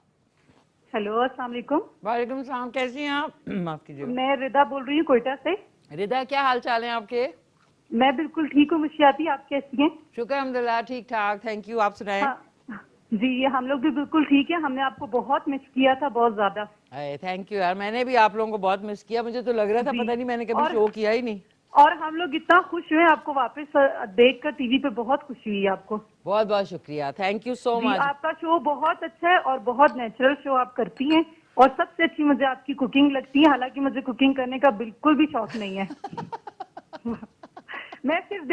हेलो, अस्सलाम वालेकुम। वालेकुम सलाम, कैसी हैं आप? माफ कीजिए, मैं रिदा बोल रही हूँ कोयटा से। रिदा, क्या हाल चाल है आपके? मैं बिल्कुल ठीक हूँ मुशियाती, आप कैसी हैं? शुक्र अल्हम्दुलिल्लाह, ठीक ठाक, थैंक यू। आप सुनाएं। हाँ, जी हम लोग भी बिल्कुल ठीक है। हमने आपको बहुत मिस किया था, बहुत ज्यादा। थैंक यू यार, मैंने भी आप लोगों को बहुत मिस किया। मुझे तो लग रहा था पता नहीं मैंने कभी शो किया ही नहीं। और हम लोग इतना खुश हुए आपको वापस देखकर टीवी पे, बहुत खुशी हुई आपको। बहुत बहुत शुक्रिया, थैंक यू सो मच। आपका शो बहुत अच्छा है और बहुत नेचुरल शो आप करती हैं। और सबसे अच्छी मुझे आपकी कुकिंग लगती है, हालांकि मुझे कुकिंग करने का बिल्कुल भी शौक नहीं है। मैं सिर्फ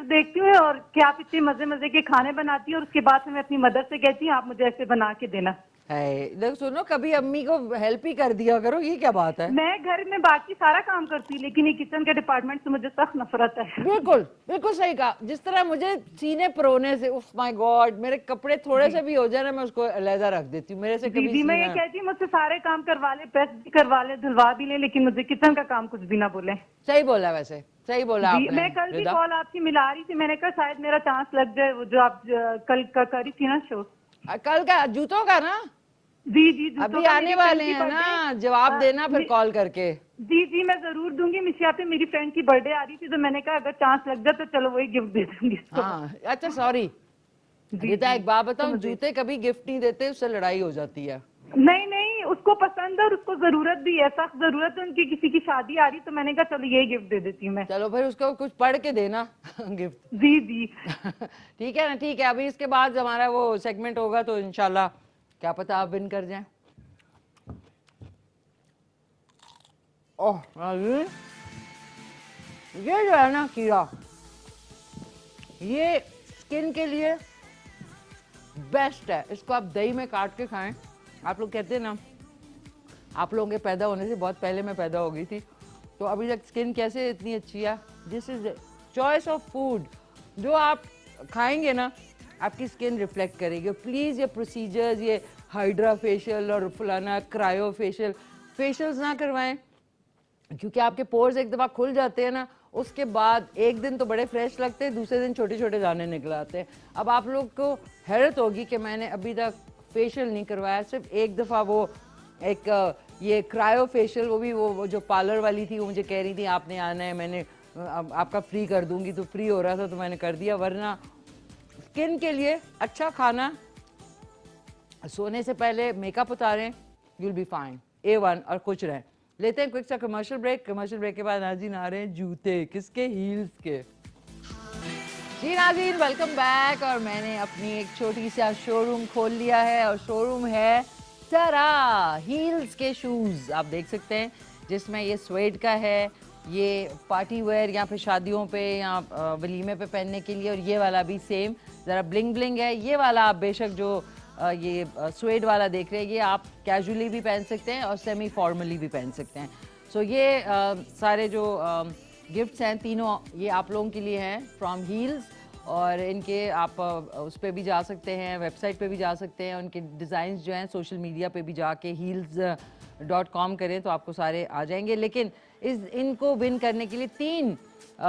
देखती हूँ और कि आप इतने मजे मजे के खाने बनाती हैं और उसके बाद मैं अपनी मदर से कहती हूँ आप मुझे ऐसे बना के देना। है सुनो, कभी अम्मी को हेल्प ही कर दिया करो, ये क्या बात है। मैं घर में बाकी सारा काम करती हूँ लेकिन ये किचन के डिपार्टमेंट से मुझे सख्त नफरत है। बिल्कुल बिल्कुल सही कहा। जिस तरह मुझे सीने परोने से, उफ माय गॉड, मेरे कपड़े थोड़े से भी हो जाए ना मैं उसको अलहदा रख देती हूँ। मेरे से कभी दीदी मैं ये कहती हूँ मुझसे सारे काम करवा ले, प्रेस भी करवा ले, धुलवा भी ले, लेकिन मुझे किचन का काम कुछ भी ना बोले। सही बोला, वैसे सही बोला आपने। मैं कल भी कॉल आपकी मिला रही थी, मैंने कहा शायद मेरा चांस लग जाए, वो जो आप कल का करी थी ना शो। कल का जूतों का ना? जी अभी आने वाले हैं ना, जवाब देना फिर कॉल करके। जी मैं जरूर दूंगी। मिशिया पे मेरी फ्रेंड की बर्थडे आ रही थी तो मैंने कहा अगर चांस लग जाए तो चलो वही गिफ्ट दे दूंगी। हाँ अच्छा, सॉरी गीता, एक बात बताऊं, जूते कभी गिफ्ट नहीं देते, उससे लड़ाई हो जाती है। नहीं उसको पसंद है और उसको जरूरत भी है, सख्त जरूरत है उनकी, किसी की शादी आ रही तो मैंने कहा चलो यही गिफ्ट दे देती हूँ मैं। चलो फिर उसको कुछ पढ़ के देना गिफ्ट। जी ठीक है ना, ठीक है। अभी इसके बाद हमारा वो सेगमेंट होगा तो इंशाल्लाह क्या पता आप विन कर जाएं। ओह ये जो है ना खीरा, ये स्किन के लिए बेस्ट है। इसको आप दही में काट के खाएं। आप लोग कहते हैं ना, आप लोगों के पैदा होने से बहुत पहले मैं पैदा हो गई थी, तो अभी तक स्किन कैसे इतनी अच्छी है। This is choice of food. जो आप खाएंगे ना आपकी स्किन रिफ्लेक्ट करेगी। प्लीज़ ये प्रोसीजर्स, ये हाइड्रा फेशियल और फलाना क्रायो फेशियल्स ना करवाएं, क्योंकि आपके पोर्स एक दफ़ा खुल जाते हैं ना, उसके बाद एक दिन तो बड़े फ्रेश लगते हैं, दूसरे दिन छोटे छोटे दाने निकल आते हैं। अब आप लोग को हैरत होगी कि मैंने अभी तक फेशियल नहीं करवाया, सिर्फ एक दफ़ा वो एक ये क्रायो फेशियल, वो भी वो जो पार्लर वाली थी वो मुझे कह रही थी आपने आना है, मैंने आपका फ्री कर दूंगी, तो फ्री हो रहा था तो मैंने कर दिया। वरना स्किन के लिए अच्छा खाना, सोने से पहले मेकअप उतारें, you will be fine, A1 और कुछ रहें। लेते हैं क्विक सा कमर्शियल ब्रेक। कमर्शियल ब्रेक के बाद नाज़रीन आ रहे हैं जूते, किसके? हील्स के। जी नाज़रीन, वेलकम बैक। और मैंने अपनी एक छोटी सा शोरूम खोल लिया है और शोरूम है सरा हील्स के शूज़। आप देख सकते हैं जिसमें ये स्वेड का है, ये पार्टी वेयर या फिर शादियों पे या वलीमे पे पहनने के लिए, और ये वाला भी सेम ज़रा ब्लिंग ब्लिंग है। ये वाला आप बेशक जो ये स्वेड वाला देख रहे हैं, ये आप कैजुअली भी पहन सकते हैं और सेमी फॉर्मली भी पहन सकते हैं। सो ये सारे जो गिफ्ट्स हैं तीनों, ये आप लोगों के लिए हैं फ्रॉम हील्स। और इनके आप उस पर भी जा सकते हैं, वेबसाइट पे भी जा सकते हैं। उनके डिज़ाइंस जो हैं सोशल मीडिया पे भी जाके heels.com करें तो आपको सारे आ जाएंगे। लेकिन इनको विन करने के लिए 3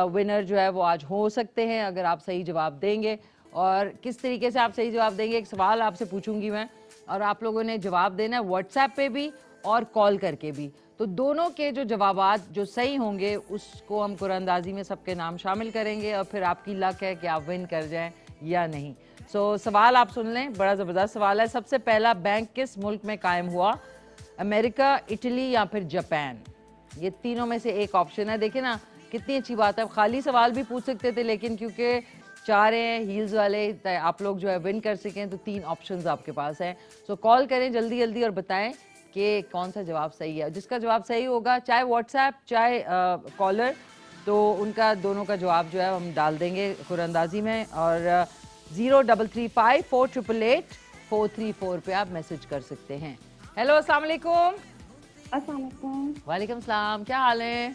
विनर जो है वो आज हो सकते हैं अगर आप सही जवाब देंगे। और किस तरीके से आप सही जवाब देंगे, एक सवाल आपसे पूछूंगी मैं और आप लोगों ने जवाब देना है व्हाट्सएप पे भी और कॉल करके भी। तो दोनों के जो जवाबात जो सही होंगे उसको हम कुरानंदाजी में सबके नाम शामिल करेंगे और फिर आपकी लक है कि आप विन कर जाएं या नहीं। सो सवाल आप सुन लें, बड़ा ज़बरदस्त सवाल है। सबसे पहला बैंक किस मुल्क में कायम हुआ? अमेरिका, इटली या फिर जापान? ये तीनों में से एक ऑप्शन है। देखिए ना कितनी अच्छी बात है, खाली सवाल भी पूछ सकते थे लेकिन क्योंकि चार हैं हील्स वाले, आप लोग जो है विन कर सकें तो 3 ऑप्शंस आपके पास हैं। सो कॉल करें जल्दी जल्दी और बताएं कि कौन सा जवाब सही है। जिसका जवाब सही होगा, चाहे व्हाट्सएप चाहे कॉलर, तो उनका दोनों का जवाब जो है हम डाल देंगे कुरानंदाजी में। और 0335 488 434 पे आप मैसेज कर सकते हैं। हेलो, अस्सलाम वालेकुम। अस्सलाम वालेकुम। वालेकुम सलाम, क्या हाल है?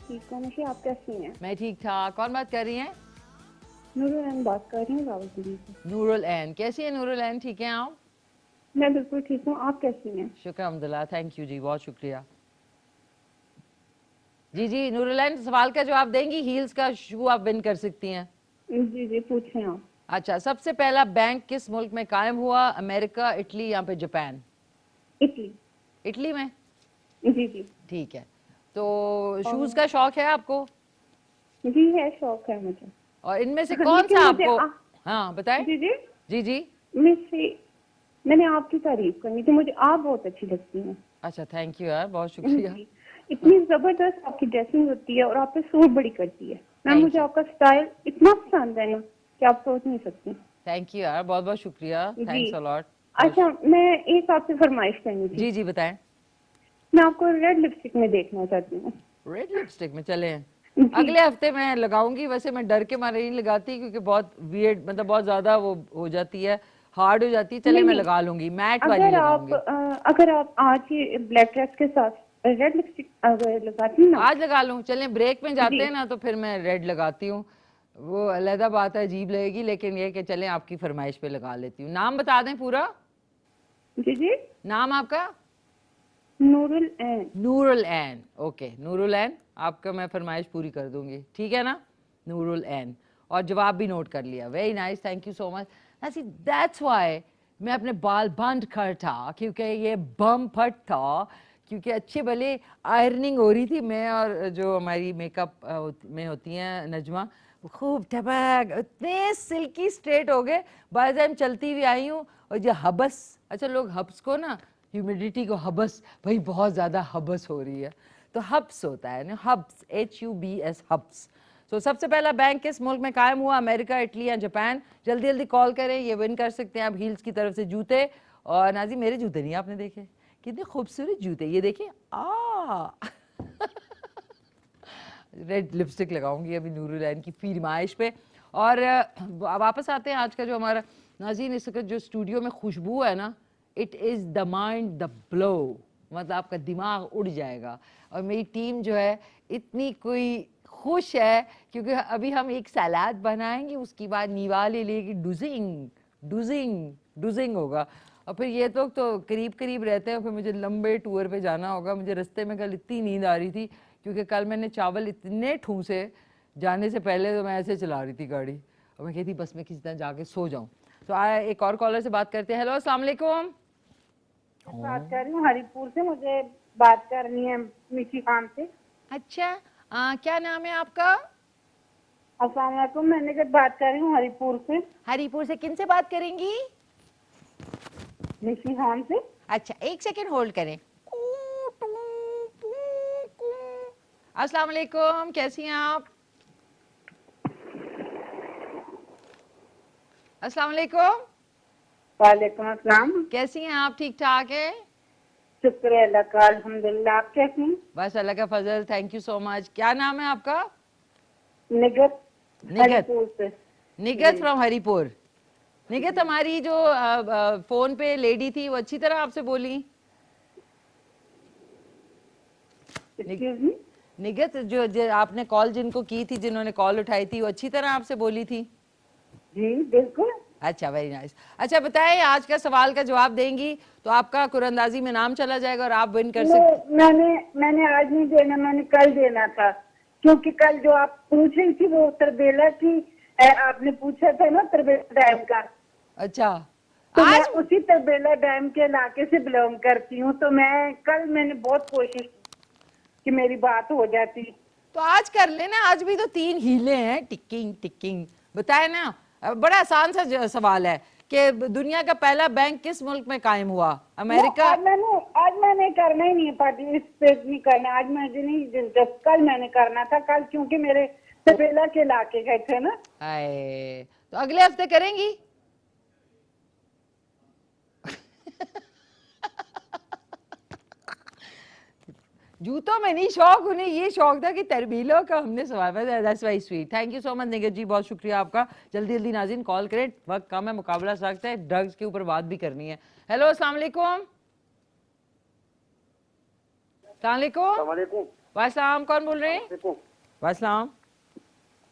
ठीक हूँ निशी, आप कैसी हैं? मैं ठीक ठाक। कौन बात कर रही हैं? नूरुल एन बात कर रही हूँ रावलपिंडी से। नूरुल एन, कैसी है नूरुल एन? ठीक है आप? मैं बिल्कुल ठीक हूँ, आप कैसी हैं? शुक्र अल्हम्दुलिल्लाह, थैंक यू जी, बहुत शुक्रिया। जी नूरुल एन, सवाल का जवाब देंगी? हील्स का शू आप विन कर सकती हैं। जी जी पूछें आप। अच्छा, सबसे पहला बैंक किस मुल्क में कायम हुआ? अमेरिका, इटली या फिर जापान? इटली। इटली में? जी जी। ठीक है। तो शूज का शौक है आपको? जी है, शौक है मुझे। और इनमें से लेकिन कौन सा मुझे आपको? हाँ बताएं। जी जी। जी मैंने आपकी तारीफ करनी थी, मुझे आप बहुत अच्छी लगती हैं। अच्छा, थैंक यू यार, बहुत शुक्रिया। जी। इतनी जबरदस्त आपकी ड्रेसिंग होती है और आप पे सूट बड़ी करती है मैम। Thank मुझे you. आपका स्टाइल इतना पसंद है ना कि आप सोच नहीं सकती। थैंक यू यार, बहुत बहुत शुक्रिया, जी। Thanks a lot. अच्छा, मैं एक आपसे फरमाइश करनी थी। जी बताएं। मैं आपको रेड लिपस्टिक में देखना चाहती हूँ। रेड लिपस्टिक में? चले जी। अगले हफ्ते मैं लगाऊंगी। वैसे मैं डर के मारे नहीं लगाती क्योंकि बहुत वियर्ड, मतलब बहुत ज्यादा वो हो जाती है, हार्ड हो जाती है। चले मैं लगा लूंगी, मैट वाली लगाऊंगी। अगर आप आज ही ब्लैक ड्रेस के साथ रेड लिपस्टिक अगर लगाती ना, आज लगा लूं? चलें ब्रेक में जाते जी। हैं ना, तो फिर मैं रेड लगाती हूँ। वो अलहदा बात है, अजीब लगेगी, लेकिन ये कि चलें आपकी फरमाइश पे लगा लेती हूँ। नाम बता दें पूरा? जी जी। नाम आपका? नूरुल एन। नूरुल एन, ओके नूरुल एन, आपका मैं फरमाइश पूरी कर दूंगी, ठीक है ना? नूरुल एन। और जवाब भी नोट कर लिया, very nice, thank you so much. See that's why मैं अपने बाल बंद कर था, क्योंकि ये बम फट था, क्योंकि अच्छे भले आयरनिंग हो रही थी। मैं और जो हमारी मेकअप में होती हैं नजमा, वो खूब टपक, इतने सिल्की स्ट्रेट हो गए। बाय द टाइम चलती हुई आई हूँ, और जो हबस, अच्छा लोग हब्स को ना, ह्यूमिडिटी को हबस, भाई बहुत ज़्यादा हबस हो रही है, तो हब्स होता है ना, हब्स, HUBS, हब्स। तो सबसे पहला बैंक किस मुल्क में कायम हुआ? अमेरिका, इटली या जापान? जल्दी जल्दी कॉल करें, ये विन कर सकते हैं आप हील्स की तरफ से जूते। और नाजी, मेरे जूते नहीं आपने देखे, कितने खूबसूरत जूते, ये देखिए। रेड लिपस्टिक लगाऊंगी अभी नूरुल एन की फरमाइश पे। और वापस आते हैं आज का जो हमारा नाज़रीन, इस वक्त जो स्टूडियो में खुशबू है ना, it is the mind the blow, मतलब आपका दिमाग उड़ जाएगा। और मेरी टीम जो है इतनी कोई खुश है, क्योंकि अभी हम एक सलाद बनाएंगे, उसके बाद निवाले लेके डुजिंग डुजिंग डुजिंग होगा। और फिर ये तो करीब करीब रहते हैं, फिर मुझे लंबे टूर पे जाना होगा। मुझे रास्ते में कल इतनी नींद आ रही थी, क्योंकि कल मैंने चावल इतने ठूंसे, जाने से पहले तो मैं ऐसे चला रही थी गाड़ी, और मैं कहती बस मैं किसी तरह जाके सो जाऊं। तो आया एक और कॉलर से बात करते हैं। हेलो, अस्सलाम वालेकुम। बात कर रही हूँ हरिपुर से, मुझे बात करनी है मिशी खान से। अच्छा, क्या नाम है आपका? अस्सलाम वालेकुम, मैं निगत बात कर रही हूँ हरिपुर से। हरिपुर से किन से बात करेंगी? मिशी खान से। अच्छा, एक सेकंड होल्ड करें। अस्सलाम वालेकुम, कैसी हैं आप? अस्सलाम वालेकुम। वालेकुम अस्सलाम। कैसी हैं आप? ठीक ठाक है? शुक्र है अल्लाह का, अल्हम्दुलिल्लाह। आप कैसी हैं? बस अल्लाह का फजल, थैंक यू सो मच। क्या नाम है आपका? निगत। निगत। हरिपुर से। निगत फ्रॉम हरिपुर। निगत, हमारी जो फोन पे लेडी थी, वो अच्छी तरह आपसे बोली? Excuse me. निगत, जो आपने कॉल जिनको की थी, जिन्होंने कॉल उठाई थी, वो अच्छी तरह आपसे बोली थी? जी बिल्कुल। अच्छा, वेरी नाइस। अच्छा बताएं, आज का सवाल का जवाब देंगी तो आपका कुरंदाजी में नाम चला जाएगा और आप विन कर सकते। मैंने आज नहीं देना, मैंने कल देना था, क्योंकि कल जो आप पूछ रही थी वो तरबेला की, आपने पूछा था ना तरबेला डैम का। अच्छा, तो आज मैं उसी तरबेला डैम के इलाके से बिलोंग करती हूँ, तो मैंने बहुत कोशिश की कि मेरी बात हो जाती। तो आज कर लेना, आज भी तो 3 हीले हैं, टिकिंग टिकिंग। बताए ना, बड़ा आसान सा सवाल है कि दुनिया का पहला बैंक किस मुल्क में कायम हुआ? अमेरिका। आज मैंने करना ही नहीं है, पार्टिसिपेट नहीं करना आज, मुझे नहीं दिलचस्प। कल मैंने करना था, कल क्योंकि मेरे तरबेला के इलाके गए थे ना। आए, तो अगले हफ्ते करेंगी? जूतों में नहीं शौक, उन्हें ये शौक था कि तरबीलों का हमने सवाल। That's very sweet, thank you so much Nighat ji, बहुत शुक्रिया आपका। जल्दी जल्दी नाज़रीन कॉल करें, वक्त कम है, मुकाबला सख्त है, ड्रग्स के ऊपर बात भी करनी है। हेलो अस्सलाम वालेकुम। वालेकुम, कौन बोल रहे हैं? वालेकुम,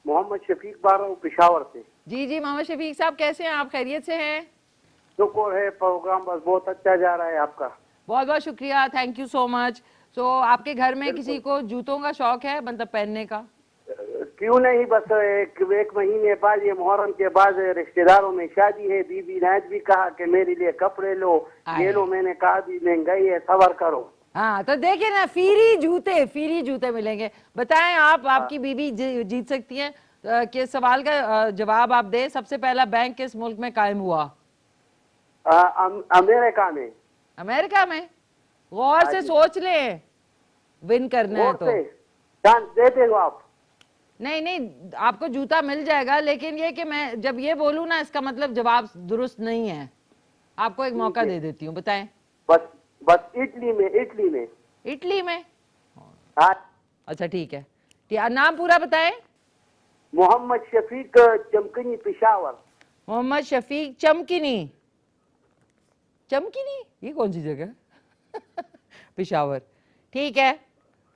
मोहम्मद शफीक बार रहा हूँ पेशावर से। जी जी मोहम्मद शफीक साहब, कैसे हैं आप? खैरियत से हैं? शुक्र है, प्रोग्राम बस बहुत अच्छा जा रहा है आपका। बहुत बहुत शुक्रिया, थैंक यू सो मच। तो आपके घर में किसी को जूतों का शौक है, मतलब पहनने का? क्यों नहीं, बस एक महीने बाद, ये मुहर्रम के बाद रिश्तेदारों में शादी है, बीबी ने आज भी कहा कि मेरे लिए कपड़े लो, ये लो। मैंने कहा भी महंगाई है, सबर करो। हाँ तो देखिए ना, फ्री जूते मिलेंगे। बताएं आप, आपकी बीबी जीत सकती है कि सवाल का जवाब आप दें। सबसे पहला बैंक किस मुल्क में कायम हुआ? अमेरिका में। अमेरिका में? गौर से सोच लें, विन करना है तो। चांस दे दे आप। नहीं नहीं, आपको जूता मिल जाएगा, लेकिन ये कि मैं जब ये बोलूं ना, इसका मतलब जवाब दुरुस्त नहीं है। आपको एक मौका दे देती हूँ, बताएं। बस इटली में। इटली में? हाँ। अच्छा ठीक है, नाम पूरा बताएं। मोहम्मद शफीक चमकनी पेशावर। मोहम्मद शफीक चमकिनी, ये कौन सी जगह? पेशावर, ठीक है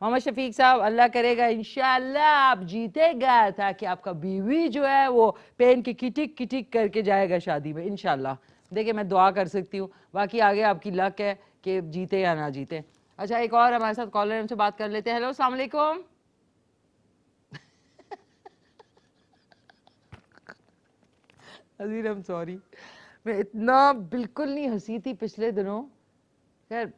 मोहम्मद शफीक साहब, अल्लाह करेगा इंशाअल्लाह आप जीतेगा, ताकि आपका बीवी जो है वो पेन की किटिक किटिक करके जाएगा शादी में इंशाअल्लाह। देखिए मैं दुआ कर सकती हूँ, बाकी आगे आपकी लक है कि जीते या ना जीते। अच्छा, एक और हमारे साथ कॉलर, हमसे बात कर लेते हैं। हेलो अस्सलाम वालेकुम। अजीर, I'm सॉरी, मैं इतना बिल्कुल नहीं हंसी थी पिछले दिनों। खैर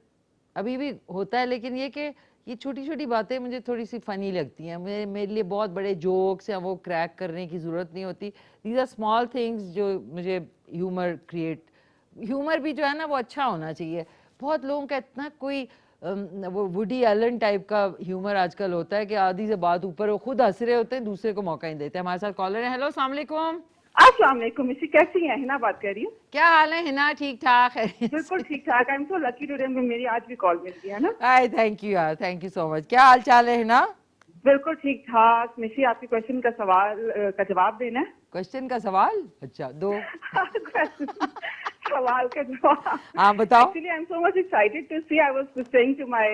अभी भी होता है, लेकिन ये कि ये छोटी छोटी बातें मुझे थोड़ी सी फ़नी लगती हैं। मेरे लिए बहुत बड़े जोक्स या वो क्रैक करने की ज़रूरत नहीं होती। दीज आर स्मॉल थिंग्स जो मुझे ह्यूमर भी जो है ना वो अच्छा होना चाहिए। बहुत लोगों का इतना कोई वो वुडी एलन टाइप का ह्यूमर आजकल होता है कि आधी से बात ऊपर, वो खुद हंस रहे होते हैं, दूसरे को मौका ही देते हैं। हमारे साथ कॉलर है। हेलो अस्सलाम वालेकुम। अस्सलाम वालेकुम, मिसी कैसी हैं? हिना बात कर रही हूँ। क्या हाल है हिना? ठीक ठाक है? बिल्कुल ठीक ठाक। आई एम सो लकी टुडे, मेरी आज भी कॉल मिल गया ना। हाय, थैंक यू यार, थैंक यू सो मच। क्या हाल चाल है हिना? बिल्कुल ठीक ठाक। मिसी, आपके क्वेश्चन का जवाब देना है। क्वेश्चन का सवाल? अच्छा, दो। सवाल का जवाब। हाँ बताओ। Actually I am so much excited to see, I was saying to my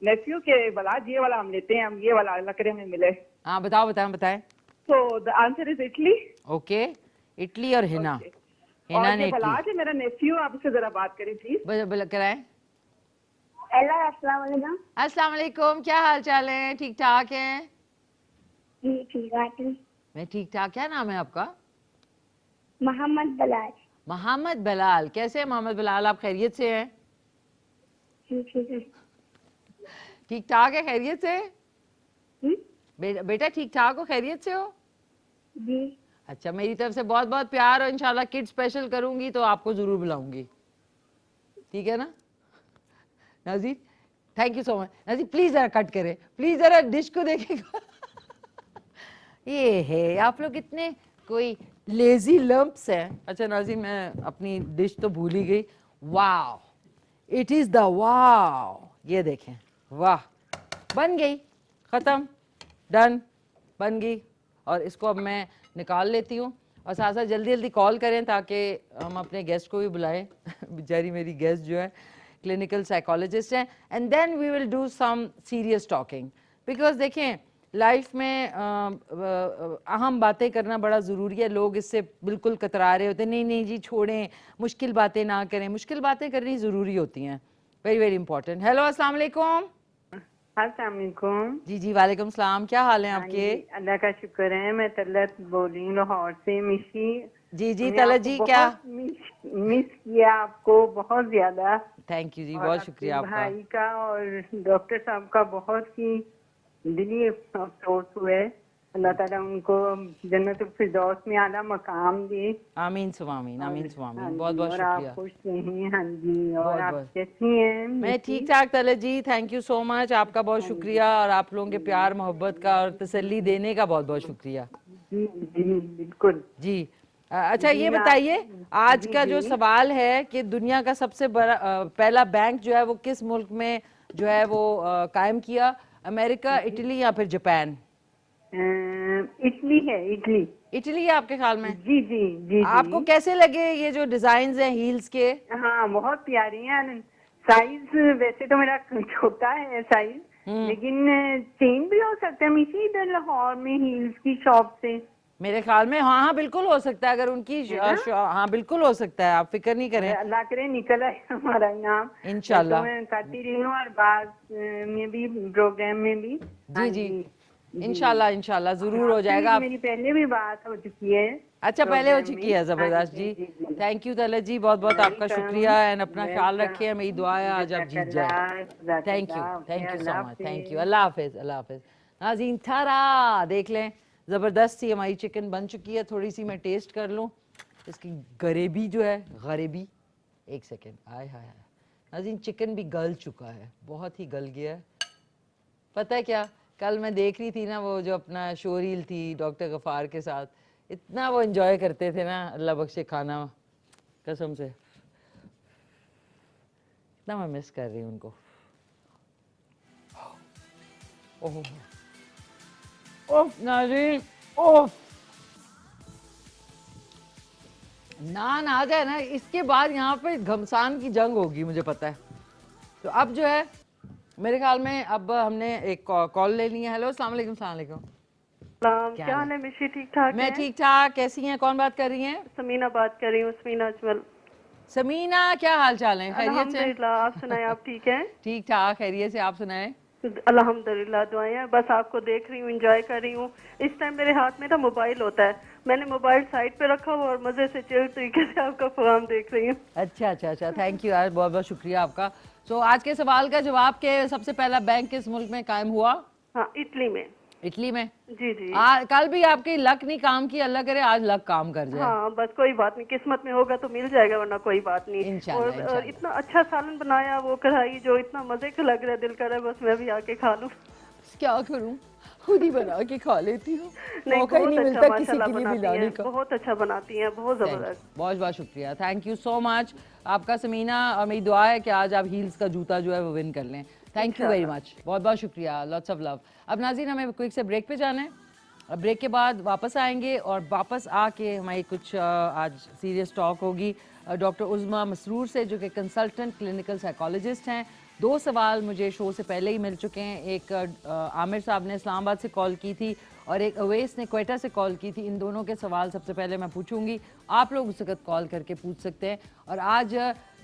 nephew के बलाज ये वाला हम लेते हैं, हम ये वाला लकड़े में मिले। हाँ बताओ, बताएं। So the answer is Italy. Okay, Italy और हिना। हिना ने इटली। बलाज है मेरा नेफ्यू, आप उससे जरा बात करें प्लीज। कराएं। हेलो अस्सलाम वालेकुम। अस्सलाम वालेकुम, क्या हाल चाल है? ठीक ठाक है? जी ठीक है। मैं ठीक ठाक। क्या नाम है आपका? मोहम्मद बलाल। मोहम्मद बलाल, कैसे हैं मोहम्मद बलाल? आप खैरियत से हैं? ठीक है। ठीक ठाक है, खैरियत से? बेटा ठीक ठाक हो, खैरियत से हो? जी। अच्छा, मेरी तरफ से बहुत बहुत प्यार, और इंशाल्लाह किड स्पेशल करूंगी तो आपको जरूर बुलाऊंगी, ठीक है ना Nazir? Thank you so much. Nazir please जरा कट करें, प्लीज जरा डिश को देखेगा। ये है, आप लोग इतने कोई लेजी लम्प्स हैं। अच्छा नाज़ीर, मैं अपनी डिश तो भूल ही गई। वाह, इट इज द वाह, ये देखें, वाह, बन गई, खत्म, डन, बन गई। और इसको अब मैं निकाल लेती हूँ, और साथ साथ जल्दी जल्दी कॉल करें ताकि हम अपने गेस्ट को भी बुलाएं। बेचारी मेरी गेस्ट जो है क्लिनिकल साइकोलॉजिस्ट हैं, and then we will do some serious talking, because देखें लाइफ में अहम बातें करना बड़ा ज़रूरी है। लोग इससे बिल्कुल कतरा रहे होते हैं, नहीं नहीं जी छोड़ें, मुश्किल बातें ना करें। मुश्किल बातें करनी ज़रूरी होती हैं, वेरी वेरी इंपॉर्टेंट। हेलो अस्सलाम वालेकुम। अस्सलाम वालेकुम। जी जी वालेकुम सलाम, क्या हाल है आपके? अल्लाह का शुक्र है। मैं तलत बोल रही हूँ लाहौर से। मिशी जी जी तलत जी, क्या मिस किया आपको बहुत ज्यादा। थैंक यू जी, बहुत शुक्रिया आपका। भाई का और डॉक्टर साहब का बहुत ही दिली अफसोस हुए। अल्लाह ताला उनको जन्नतुल फिरदौस में आला मकाम दे। आमीन सुमामीन, आमीन सुमामीन। बहुत बहुत शुक्रिया। आप खुश रहें। हाँ जी, और बहुत आप बहुत। कैसी हैं? मैं ठीक ठाक तलत जी, थैंक यू सो मच। आपका बहुत शुक्रिया, और आप लोगों के प्यार मोहब्बत का और तसल्ली देने का बहुत बहुत शुक्रिया। जी जी बिल्कुल जी। अच्छा ये बताइए, आज का जो सवाल है कि दुनिया का सबसे बड़ा पहला बैंक जो है वो किस मुल्क में जो है वो कायम किया, अमेरिका, इटली या फिर जापान? इटली है, इटली। इटली है आपके ख्याल में? जी जी जी आपको जी। कैसे लगे ये जो डिजाइन हैं हील्स के? हाँ बहुत प्यारी है। साइज वैसे तो मेरा छोटा है साइज, लेकिन चेंज भी हो सकता है। मिशी इधर लाहौर में हील्स की शॉप से मेरे ख्याल में हाँ हाँ बिल्कुल हो सकता है, अगर उनकी हाँ बिल्कुल हो सकता है, आप फिक्र नहीं करें। अल्लाह करे निकल आए हमारा इनाम इंशाल्लाह। तो मैं करती रही हूँ, और बाद में भी प्रोग्राम में भी। हाँ जी जी इंशाल्लाह इंशाल्लाह जरूर हो जाएगा। आप मेरी पहले भी बात हो चुकी है। अच्छा पहले हो प्रोग्राम चुकी में। है, जबरदस्त हाँ, जी। थैंक यू तलत जी, बहुत बहुत आपका शुक्रिया एंड अपना ख्याल रखिए, मेरी दुआ है आज आप जीत जाए। Thank you so much, thank you, Allah हाफिज, अल्लाह हाफिज। नाज़रीन थारा देख लें, ज़बरदस्त सी हमारी चिकन बन चुकी है, थोड़ी सी मैं टेस्ट कर लूँ इसकी गरेबी जो है, गरेबी, एक सेकेंड, आय हाय हाय नाज़रीन चिकन भी गल चुका है, बहुत ही गल गया है। पता है क्या, कल मैं देख रही थी ना वो जो अपना शो रील थी डॉक्टर गफ़ार के साथ, इतना वो एंजॉय करते थे ना, अल्लाह बख्शे खाना, कसम से इतना मैं मिस कर रही हूँ उनको। ओह ओह नाज़रीन, ओह नान आ जाए ना, इसके बाद यहाँ पे घमसान की जंग होगी मुझे पता है। तो अब जो है मेरे ख्याल में अब हमने एक कॉल ले ली है। हेलो अस्सलाम वालेकुम। सलाम वालेकुम। क्या हाल है मिशी? ठीक ठाक मैं ठीक ठाक, कैसी हैं? कौन बात कर रही हैं? समीना बात कर रही हूँ, समीना अजमल। समीना क्या हाल चाल है? खैरियत से? अल्हम्दुलिल्लाह, आप सुनाएं, आप ठीक हैं? ठीक ठाक खैरियत से, आप सुनाएं? अल्हम्दुलिल्लाह, दुआएं हैं। बस आपको देख रही हूँ, एंजॉय कर रही हूँ। इस टाइम मेरे हाथ में ना मोबाइल होता है, मैंने मोबाइल साइड पे रखा हुआ और मजे से चिल तरीके से आपका प्रोग्राम देख रही हूँ। अच्छा अच्छा अच्छा, थैंक यू यार, बहुत बहुत शुक्रिया आपका। सो आज के सवाल का जवाब के सबसे पहला बैंक किस मुल्क में कायम हुआ? हाँ, इटली में। इटली में? जी जी। कल भी आपकी लक नहीं काम की, अल्लाह करे आज लक काम कर जाए। हाँ बस कोई बात नहीं, किस्मत में होगा तो मिल जाएगा, वरना कोई बात नहीं। इंशाल्लाह, और इंशाल्लाह। इतना अच्छा सालन बनाया, वो कढ़ाई जो इतना मजे का लग रहा है, दिल कर रहा है बस मैं भी आके खा लूं। क्या करूं, खुद ही बना के खा लेती हूँ, नहीं मौका ही बहुत नहीं अच्छा मिलता किसी माशाल्लाह के लिए बनाती मिलाने हैं, का। बहुत अच्छा बनाती हैं, बहुत जबरदस्त। बहुत बहुत शुक्रिया, थैंक यू सो मच आपका समीना, और मेरी दुआ है कि आज आप हील्स का जूता जो है वो विन कर लें। थैंक यू वेरी मच, बहुत बहुत शुक्रिया, लॉट्स ऑफ लव। अब नाज़रीन हमें क्विक से ब्रेक पे जाना है, अब ब्रेक के बाद वापस आएंगे और वापस आके हमारी कुछ आज सीरियस टॉक होगी डॉक्टर उज़्मा मसरूर से, जो कि कंसल्टेंट क्लिनिकल साइकोलॉजिस्ट हैं। 2 सवाल मुझे शो से पहले ही मिल चुके हैं, एक आमिर साहब ने इस्लामाबाद से कॉल की थी और एक अवैस ने क्वेटा से कॉल की थी। इन दोनों के सवाल सबसे पहले मैं पूछूंगी, आप लोग उस वक्त कॉल करके पूछ सकते हैं। और आज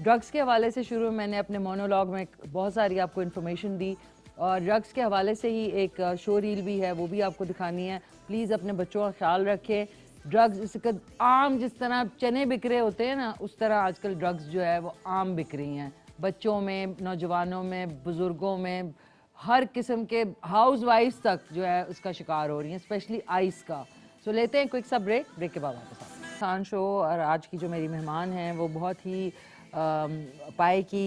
ड्रग्स के हवाले से शुरू में मैंने अपने मोनोलॉग में बहुत सारी आपको इन्फॉर्मेशन दी, और ड्रग्स के हवाले से ही एक शो रील भी है, वो भी आपको दिखानी है। प्लीज़ अपने बच्चों का ख्याल रखें। ड्रग्स इस वक्त आम, जिस तरह चने बिक रहे होते हैं ना, उस तरह आजकल ड्रग्स जो है वो आम बिक रही हैं, बच्चों में, नौजवानों में, बुज़ुर्गों में, हर किस्म के हाउस वाइफ्स तक जो है उसका शिकार हो रही हैं, स्पेशली आइस का। सो लेते हैं क्विक सा ब्रेक, ब्रेक के बाद वापस आते हैं। खान शो, और आज की जो मेरी मेहमान हैं वो बहुत ही पाए की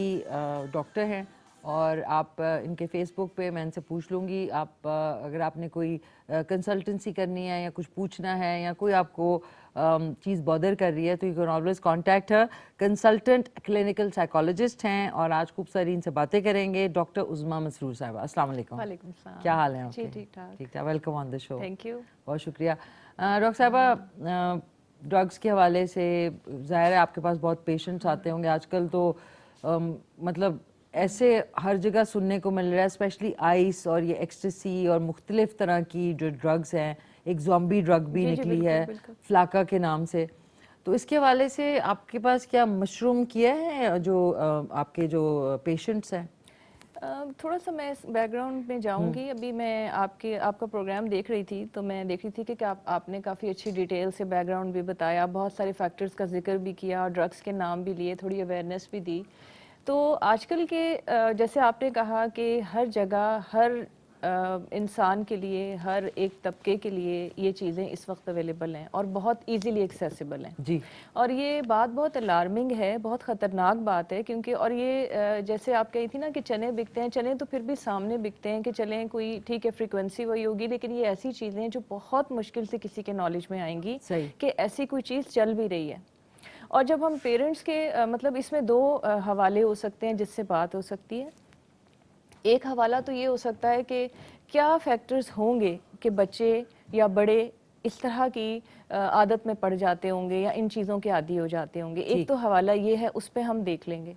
डॉक्टर हैं, और आप इनके फेसबुक पे मैं इनसे पूछ लूँगी, आप अगर आपने कोई कंसल्टेंसी करनी है या कुछ पूछना है या कोई आपको चीज़ बॉदर कर रही है, तो you can always contact her. Consultant clinical psychologist हैं और आज खूब सारी इनसे बातें करेंगे। डॉक्टर उज़्मा मसरूर साहिबा, अस्सलाम वालेकुम। वालेकुम सलाम। क्या हाल है आपके? जी ठीक ठाक। ठीक ठाक, welcome on the show. Thank you. बहुत शुक्रिया। डॉक्टर साहिबा, ड्रग्स के हवाले से ज़ाहिर है आपके पास बहुत पेशेंट्स आते होंगे आजकल, तो मतलब ऐसे हर जगह सुनने को मिल रहा है, स्पेशली आइस और ये एक्सटेसी और मुख्तलिफ तरह की जो ड्रग्स हैं, एक ज़ॉम्बी ड्रग भी निकली है फ्लाका के नाम से। तो इसके हवाले से आपके पास क्या मशरूम किया है जो आपके जो पेशेंट्स हैं? थोड़ा सा मैं इस बैकग्राउंड में जाऊंगी। अभी मैं आपका प्रोग्राम देख रही थी, तो मैं देख रही थी कि आपने काफ़ी अच्छी डिटेल से बैकग्राउंड भी बताया, बहुत सारे फैक्टर्स का जिक्र भी किया, ड्रग्स के नाम भी लिए, थोड़ी अवेयरनेस भी दी। तो आजकल के जैसे आपने कहा कि हर जगह हर इंसान के लिए, हर एक तबके के लिए ये चीज़ें इस वक्त अवेलेबल हैं और बहुत इजीली एक्सेसिबल हैं जी। और ये बात बहुत अलार्मिंग है, बहुत ख़तरनाक बात है, क्योंकि और ये जैसे आप कही थी ना कि चने बिकते हैं, चने तो फिर भी सामने बिकते हैं कि चलें कोई ठीक है फ्रीक्वेंसी वही होगी, लेकिन ये ऐसी चीज़ें हैं जो बहुत मुश्किल से किसी के नॉलेज में आएंगी कि ऐसी कोई चीज़ चल भी रही है। और जब हम पेरेंट्स के मतलब इसमें दो हवाले हो सकते हैं जिससे बात हो सकती है। एक हवाला तो ये हो सकता है कि क्या फैक्टर्स होंगे कि बच्चे या बड़े इस तरह की आदत में पड़ जाते होंगे या इन चीज़ों के आदी हो जाते होंगे। एक तो हवाला ये है, उस पर हम देख लेंगे।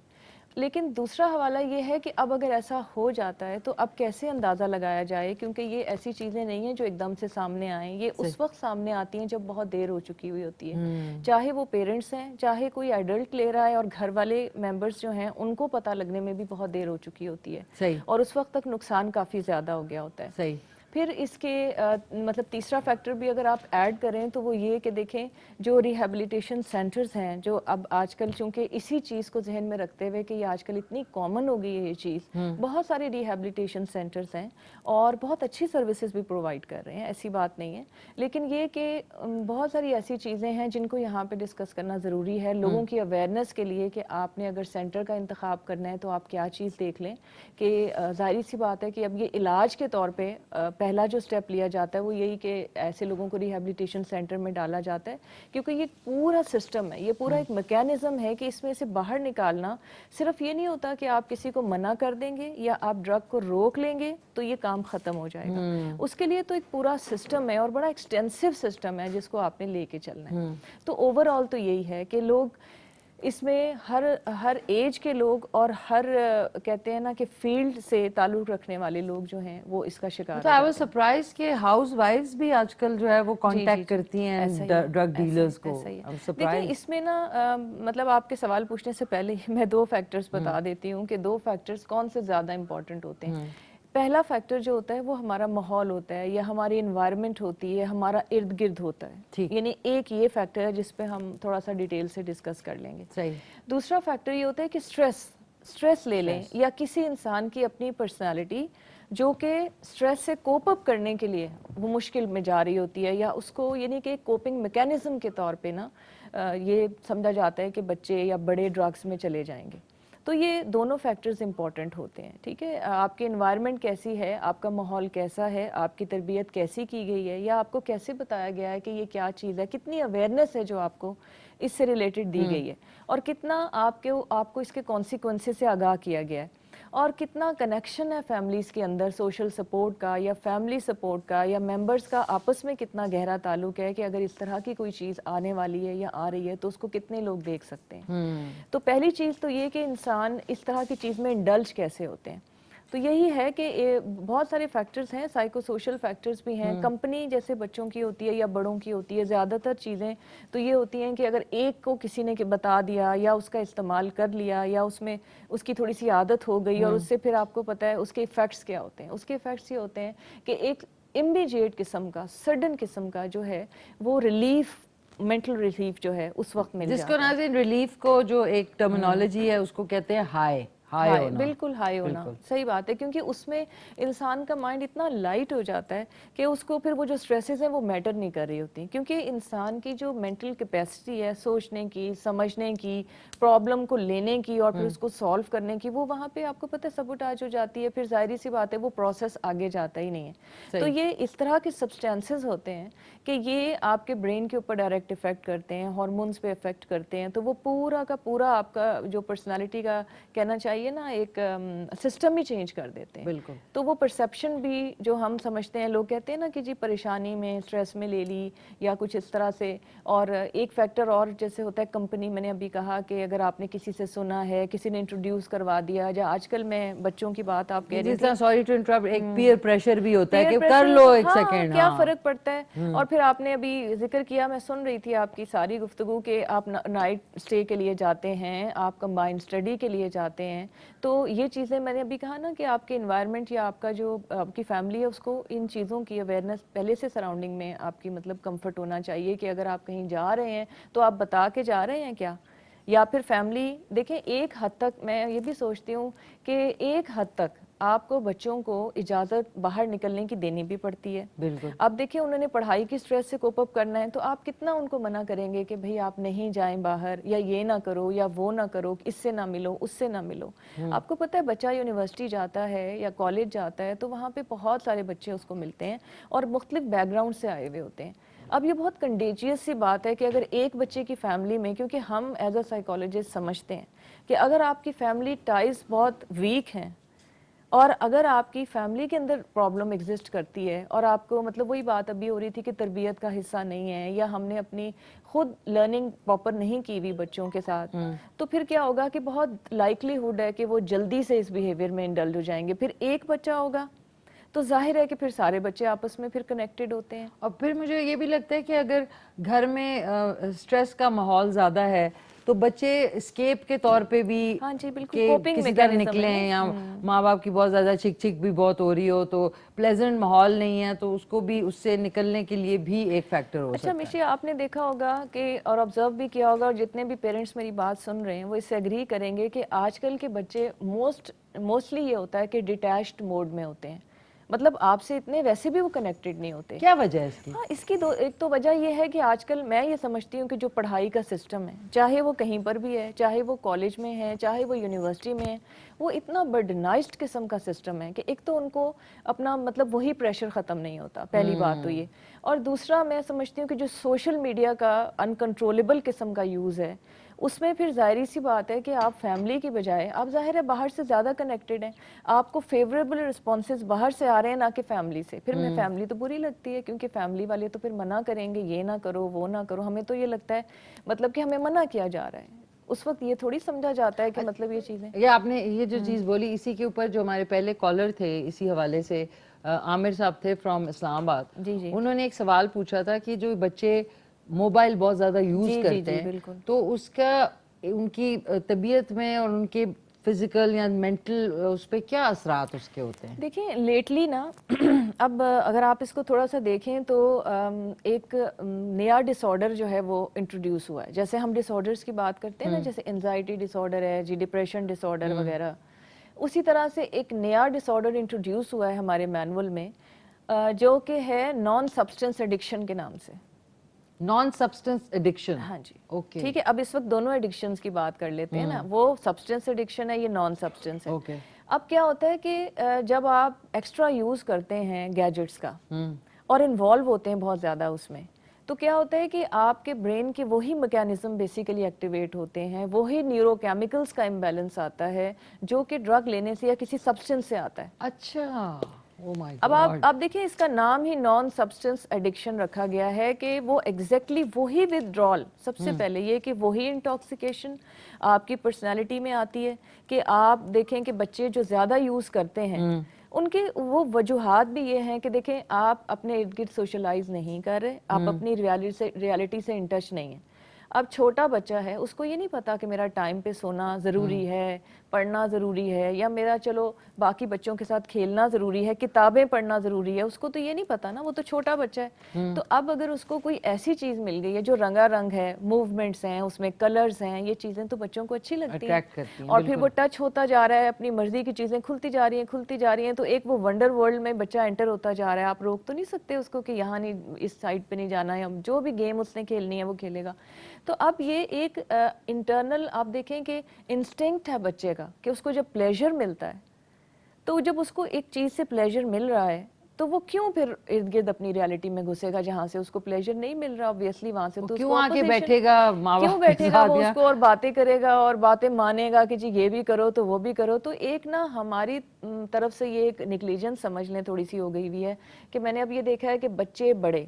लेकिन दूसरा हवाला ये है कि अब अगर ऐसा हो जाता है तो अब कैसे अंदाज़ा लगाया जाए, क्योंकि ये ऐसी चीज़ें नहीं हैं जो एकदम से सामने आएँ, ये उस वक्त सामने आती हैं जब बहुत देर हो चुकी हुई होती है। चाहे वो पेरेंट्स हैं, चाहे कोई एडल्ट ले रहा है और घर वाले मेंबर्स जो हैं उनको पता लगने में भी बहुत देर हो चुकी होती है और उस वक्त तक नुकसान काफ़ी ज़्यादा हो गया होता है। फिर इसके मतलब तीसरा फैक्टर भी अगर आप ऐड करें तो वो ये कि देखें जो रिहैबिलिटेशन सेंटर्स हैं, जो अब आजकल चूंकि इसी चीज़ को जहन में रखते हुए कि ये आजकल इतनी कॉमन हो गई है ये चीज़, बहुत सारे रिहैबिलिटेशन सेंटर्स हैं और बहुत अच्छी सर्विसेज भी प्रोवाइड कर रहे हैं, ऐसी बात नहीं है। लेकिन ये कि बहुत सारी ऐसी चीज़ें हैं जिनको यहाँ पे डिस्कस करना ज़रूरी है लोगों की अवेयरनेस के लिए कि आपने अगर सेंटर का इंतखाब करना है तो आप क्या चीज़ देख लें कि जाहिर सी बात है कि अब ये इलाज के तौर पर पहला जो स्टेप लिया जाता है वो यही कि ऐसे लोगों को रिहैबिलिटेशन सेंटर में डाला जाता है, क्योंकि ये पूरा सिस्टम है, ये पूरा एक मैकेनिज्म है कि इसमें से बाहर निकालना सिर्फ ये नहीं होता कि आप किसी को मना कर देंगे या आप ड्रग को रोक लेंगे तो ये काम खत्म हो जाएगा। उसके लिए तो एक पूरा सिस्टम है और बड़ा एक्सटेंसिव सिस्टम है जिसको आपने लेके चलना है। तो ओवरऑल तो यही है कि लोग इसमें हर एज के लोग और हर कहते हैं ना कि फील्ड से ताल्लुक रखने वाले लोग जो हैं वो इसका शिकार। तो आई वाज सरप्राइज कि हाउस वाइफ्स भी आजकल जो है वो कांटेक्ट करती हैं ड्रग डीलर्स को। देखिए इसमें ना मतलब आपके सवाल पूछने से पहले ही मैं दो फैक्टर्स बता देती हूँ कि दो फैक्टर्स कौन से ज़्यादा इम्पोर्टेंट होते हैं। पहला फैक्टर जो होता है वो हमारा माहौल होता है या हमारी एनवायरनमेंट होती है, हमारा इर्द गिर्द होता है। यानी एक ये फैक्टर है जिस पे हम थोड़ा सा डिटेल से डिस्कस कर लेंगे। सही। दूसरा फैक्टर ये होता है कि स्ट्रेस ले लें या किसी इंसान की अपनी पर्सनालिटी जो कि स्ट्रेस से कोप अप करने के लिए वो मुश्किल में जा रही होती है या उसको यानी कि कोपिंग मैकेनिज्म के तौर पे ना ये समझा जाता है कि बच्चे या बड़े ड्रग्स में चले जाएंगे। तो ये दोनों फैक्टर्स इंपॉर्टेंट होते हैं। ठीक है, आपकी एनवायरनमेंट कैसी है, आपका माहौल कैसा है, आपकी तरबियत कैसी की गई है या आपको कैसे बताया गया है कि ये क्या चीज़ है, कितनी अवेयरनेस है जो आपको इससे रिलेटेड दी गई है और कितना आपको इसके कॉन्सिक्वेंसेस से आगाह किया गया है और कितना कनेक्शन है फैमिलीज़ के अंदर सोशल सपोर्ट का या फैमिली सपोर्ट का या मेंबर्स का आपस में कितना गहरा ताल्लुक है कि अगर इस तरह की कोई चीज़ आने वाली है या आ रही है तो उसको कितने लोग देख सकते हैं। तो पहली चीज़ तो ये कि इंसान इस तरह की चीज़ में इंडल्ज कैसे होते हैं। तो यही है कि बहुत सारे फैक्टर्स हैं, साइको सोशल फैक्टर्स भी हैं। कंपनी जैसे बच्चों की होती है या बड़ों की होती है, ज़्यादातर चीज़ें तो ये होती हैं कि अगर एक को किसी ने बता दिया या उसका इस्तेमाल कर लिया या उसमें उसकी थोड़ी सी आदत हो गई और उससे फिर आपको पता है उसके इफ़ेक्ट्स क्या होते हैं। उसके इफ़ेक्ट्स ये होते हैं कि एक इमीडिएट किस्म का, सडन किस्म का जो है वो रिलीफ, मेंटल रिलीफ जो है उस वक्त मिल जाता है, जिसको नाज़रीन रिलीफ को जो एक टर्मिनोलॉजी है उसको कहते हैं हाई होना। बिल्कुल हाई होना, सही बात है, क्योंकि उसमें इंसान का माइंड इतना लाइट हो जाता है कि उसको फिर वो जो स्ट्रेसेस हैं वो मैटर नहीं कर रही होती, क्योंकि इंसान की जो मेंटल कैपेसिटी है सोचने की, समझने की, प्रॉब्लम को लेने की और फिर उसको सॉल्व करने की, वो वहाँ पे आपको पता है सबुटाज हो जाती है। फिर जाहिर सी बात है वो प्रोसेस आगे जाता ही नहीं है। तो ये इस तरह के सब्सटेंसेस होते हैं कि ये आपके ब्रेन के ऊपर डायरेक्ट इफेक्ट करते हैं, हार्मोन्स पे इफेक्ट करते हैं। तो वो पूरा का पूरा आपका जो पर्सनालिटी का कहना चाहिए ना एक सिस्टम ही चेंज कर देते हैं। बिल्कुल। तो वो परसेप्शन भी जो हम समझते हैं, लोग कहते हैं ना कि जी परेशानी में, स्ट्रेस में ले ली या कुछ इस तरह से। और एक फैक्टर और जैसे होता है कंपनी, मैंने अभी कहा कि अगर आपने किसी से सुना है, किसी ने इंट्रोड्यूस करवा दिया, या आजकल मैं बच्चों की बात आप कह रही थी, सॉरी टू इंटरप्ट, एक पीयर प्रेशर भी होता है कि कर लो एक सेकंड, क्या फर्क पड़ता है। और फिर आपने अभी जिक्र किया, मैं सुन रही थी आपकी सारी गुफ्तगू कि आप नाइट स्टे के लिए जाते हैं, आप कंबाइंड स्टडी के लिए जाते हैं। तो ये चीज़ें मैंने अभी कहा ना कि आपके एनवायरनमेंट या आपका जो आपकी फैमिली है उसको इन चीज़ों की अवेयरनेस पहले से सराउंडिंग में आपकी मतलब कंफर्ट होना चाहिए कि अगर आप कहीं जा रहे हैं तो आप बता के जा रहे हैं क्या, या फिर फैमिली। देखें एक हद तक मैं ये भी सोचती हूँ कि एक हद तक आपको बच्चों को इजाज़त बाहर निकलने की देनी भी पड़ती है। बिल्कुल। अब देखिए उन्होंने पढ़ाई की स्ट्रेस से कोप अप करना है, तो आप कितना उनको मना करेंगे कि भाई आप नहीं जाएं बाहर, या ये ना करो या वो ना करो, इससे ना मिलो उससे ना मिलो। आपको पता है बच्चा यूनिवर्सिटी जाता है या कॉलेज जाता है तो वहाँ पे बहुत सारे बच्चे उसको मिलते हैं और मुख्तलिफ बैकग्राउंड से आए हुए होते हैं। अब ये बहुत कंटेजियस सी बात है कि अगर एक बच्चे की फैमिली में, क्योंकि हम एज अ साइकोलॉजिस्ट समझते हैं कि अगर आपकी फैमिली टाइज बहुत वीक हैं और अगर आपकी फैमिली के अंदर प्रॉब्लम एग्जिस्ट करती है और आपको मतलब वही बात अभी हो रही थी कि तरबियत का हिस्सा नहीं है या हमने अपनी खुद लर्निंग प्रॉपर नहीं की हुई बच्चों के साथ, तो फिर क्या होगा कि बहुत लाइकलीहुड है कि वो जल्दी से इस बिहेवियर में इंडल्ज हो जाएंगे। फिर एक बच्चा होगा तो जाहिर है कि फिर सारे बच्चे आपस में फिर कनेक्टेड होते हैं। और फिर मुझे ये भी लगता है कि अगर घर में स्ट्रेस का माहौल ज्यादा है तो बच्चे एस्केप के तौर पे भी हाँ जी, बिल्कुल, कि coping किसी तरह mechanism निकले है हैं, या माँ बाप की बहुत ज्यादा चिक चिक भी बहुत हो रही हो तो प्लेजेंट माहौल नहीं है, तो उसको भी उससे निकलने के लिए भी एक फैक्टर हो अच्छा सकता है। मिशी, आपने देखा होगा कि और ऑब्जर्व भी किया होगा, और जितने भी पेरेंट्स मेरी बात सुन रहे हैं वो इससे एग्री करेंगे कि आजकल के बच्चे मोस्टली ये होता है कि डिटैच्ड मोड में होते हैं। मतलब आपसे इतने वैसे भी वो कनेक्टेड नहीं होते। क्या वजह है इसकी? हाँ, इसकी एक तो वजह ये है कि आजकल मैं ये समझती हूँ कि जो पढ़ाई का सिस्टम है, चाहे वो कहीं पर भी है, चाहे वो कॉलेज में है, चाहे वो यूनिवर्सिटी में है, वो इतना बर्डनाइज्ड किस्म का सिस्टम है कि एक तो उनको अपना मतलब वही प्रेशर ख़त्म नहीं होता, पहली बात तो ये। और दूसरा मैं समझती हूँ कि जो सोशल मीडिया का अनकंट्रोलेबल किस्म का यूज़ है, उसमें फिर जाहिर सी बात है कि आप फैमिली की बजाय आप जाहिर है बाहर से ज़्यादा कनेक्टेड हैं, आपको फेवरेबल रिस्पॉन्सेज बाहर से आ रहे हैं ना कि फैमिली से। फिर मैं फैमिली तो बुरी लगती है क्योंकि फैमिली वाले तो फिर मना करेंगे, ये ना करो वो ना करो। हमें तो ये लगता है मतलब कि हमें मना किया जा रहा है, उस वक्त ये थोड़ी समझा जाता है कि मतलब ये चीज़ें। ये आपने ये जो चीज़ बोली, इसी के ऊपर जो हमारे पहले कॉलर थे इसी हवाले से आमिर साहब थे फ्रॉम इस्लामाबाद, जी। उन्होंने एक सवाल पूछा था कि जो बच्चे मोबाइल बहुत ज़्यादा यूज़ जी, करते हैं बिल्कुल। तो उसका उनकी तबीयत में और उनके फिजिकल या मेंटल उस पर क्या असरात उसके होते हैं? देखिए लेटली ना अब अगर आप इसको थोड़ा सा देखें तो एक नया डिसऑर्डर जो है वो इंट्रोड्यूस हुआ है। जैसे हम डिसऑर्डर्स की बात करते हैं ना, जैसे एंजाइटी डिसऑर्डर है जी, डिप्रेशन डिसऑर्डर वगैरह, उसी तरह से एक नया डिसऑर्डर इंट्रोड्यूस हुआ है हमारे मैनुअल में जो कि है नॉन सब्सटेंस एडिक्शन के नाम से। Non substance addiction? हाँ जी, ओके, ठीक है। अब इस वक्त दोनों एडिक्शंस की बात कर लेते हैं ना, वो सब्सटेंस एडिक्शन है, ये नॉन सब्सटेंस है। ओके। अब क्या होता है कि जब आप एक्स्ट्रा यूज करते हैं गैजेट्स का और इन्वॉल्व होते हैं बहुत ज़्यादा उसमें, तो क्या होता है कि आपके ब्रेन के वही मैकेनिज्म बेसिकली एक्टिवेट होते हैं, वही न्यूरोकेमिकल्स का इम्बैलेंस आता है जो कि ड्रग लेने से या किसी सब्सटेंस से आता है। अच्छा, Oh my अब God. आप देखिए इसका नाम ही नॉन सब्सटेंस एडिक्शन रखा गया है कि वो एग्जैक्टली वही विथड्रॉल, सबसे पहले ये कि वही इंटॉक्सिकेशन आपकी पर्सनालिटी में आती है कि आप देखें कि बच्चे जो ज़्यादा यूज़ करते हैं उनके वो वजूहात भी ये हैं कि देखें आप अपने इर्द गिर्द सोशलाइज नहीं कर रहे, आप अपनी रियलिटी से इन टच नहीं है। अब छोटा बच्चा है, उसको ये नहीं पता कि मेरा टाइम पे सोना ज़रूरी है, पढ़ना ज़रूरी है, या मेरा चलो बाकी बच्चों के साथ खेलना ज़रूरी है, किताबें पढ़ना ज़रूरी है, उसको तो ये नहीं पता ना, वो तो छोटा बच्चा है। तो अब अगर उसको कोई ऐसी चीज़ मिल गई है जो रंगारंग है, मूवमेंट्स हैं, उसमें कलर्स हैं, ये चीज़ें तो बच्चों को अच्छी लगती हैं, Attract करती हैं, और फिर वो टच होता जा रहा है, अपनी मर्जी की चीज़ें खुलती जा रही हैं, तो एक वो वंडर वर्ल्ड में बच्चा एंटर होता जा रहा है। आप रोक तो नहीं सकते उसको कि यहाँ नहीं, इस साइड पे नहीं जाना है, जो भी गेम उसने खेलनी है वो खेलेगा। तो अब ये एक इंटरनल आप देखें कि इंस्टिंक्ट है बच्चे का कि उसको जब प्लेजर मिलता है, तो जब उसको एक चीज़ से प्लेजर मिल रहा है तो वो क्यों फिर इर्द गिर्द अपनी रियलिटी में घुसेगा जहाँ से उसको प्लेजर नहीं मिल रहा, ऑब्वियसली वहाँ से तो क्यों आके बैठेगा माँ क्यों बाप के बैठेगा साथ वो या? उसको और बातें करेगा और बातें मानेगा कि जी ये भी करो तो वो भी करो। तो एक ना हमारी तरफ से ये एक निग्लिजेंस समझ लें थोड़ी सी हो गई हुई है कि मैंने अब ये देखा है कि बच्चे बड़े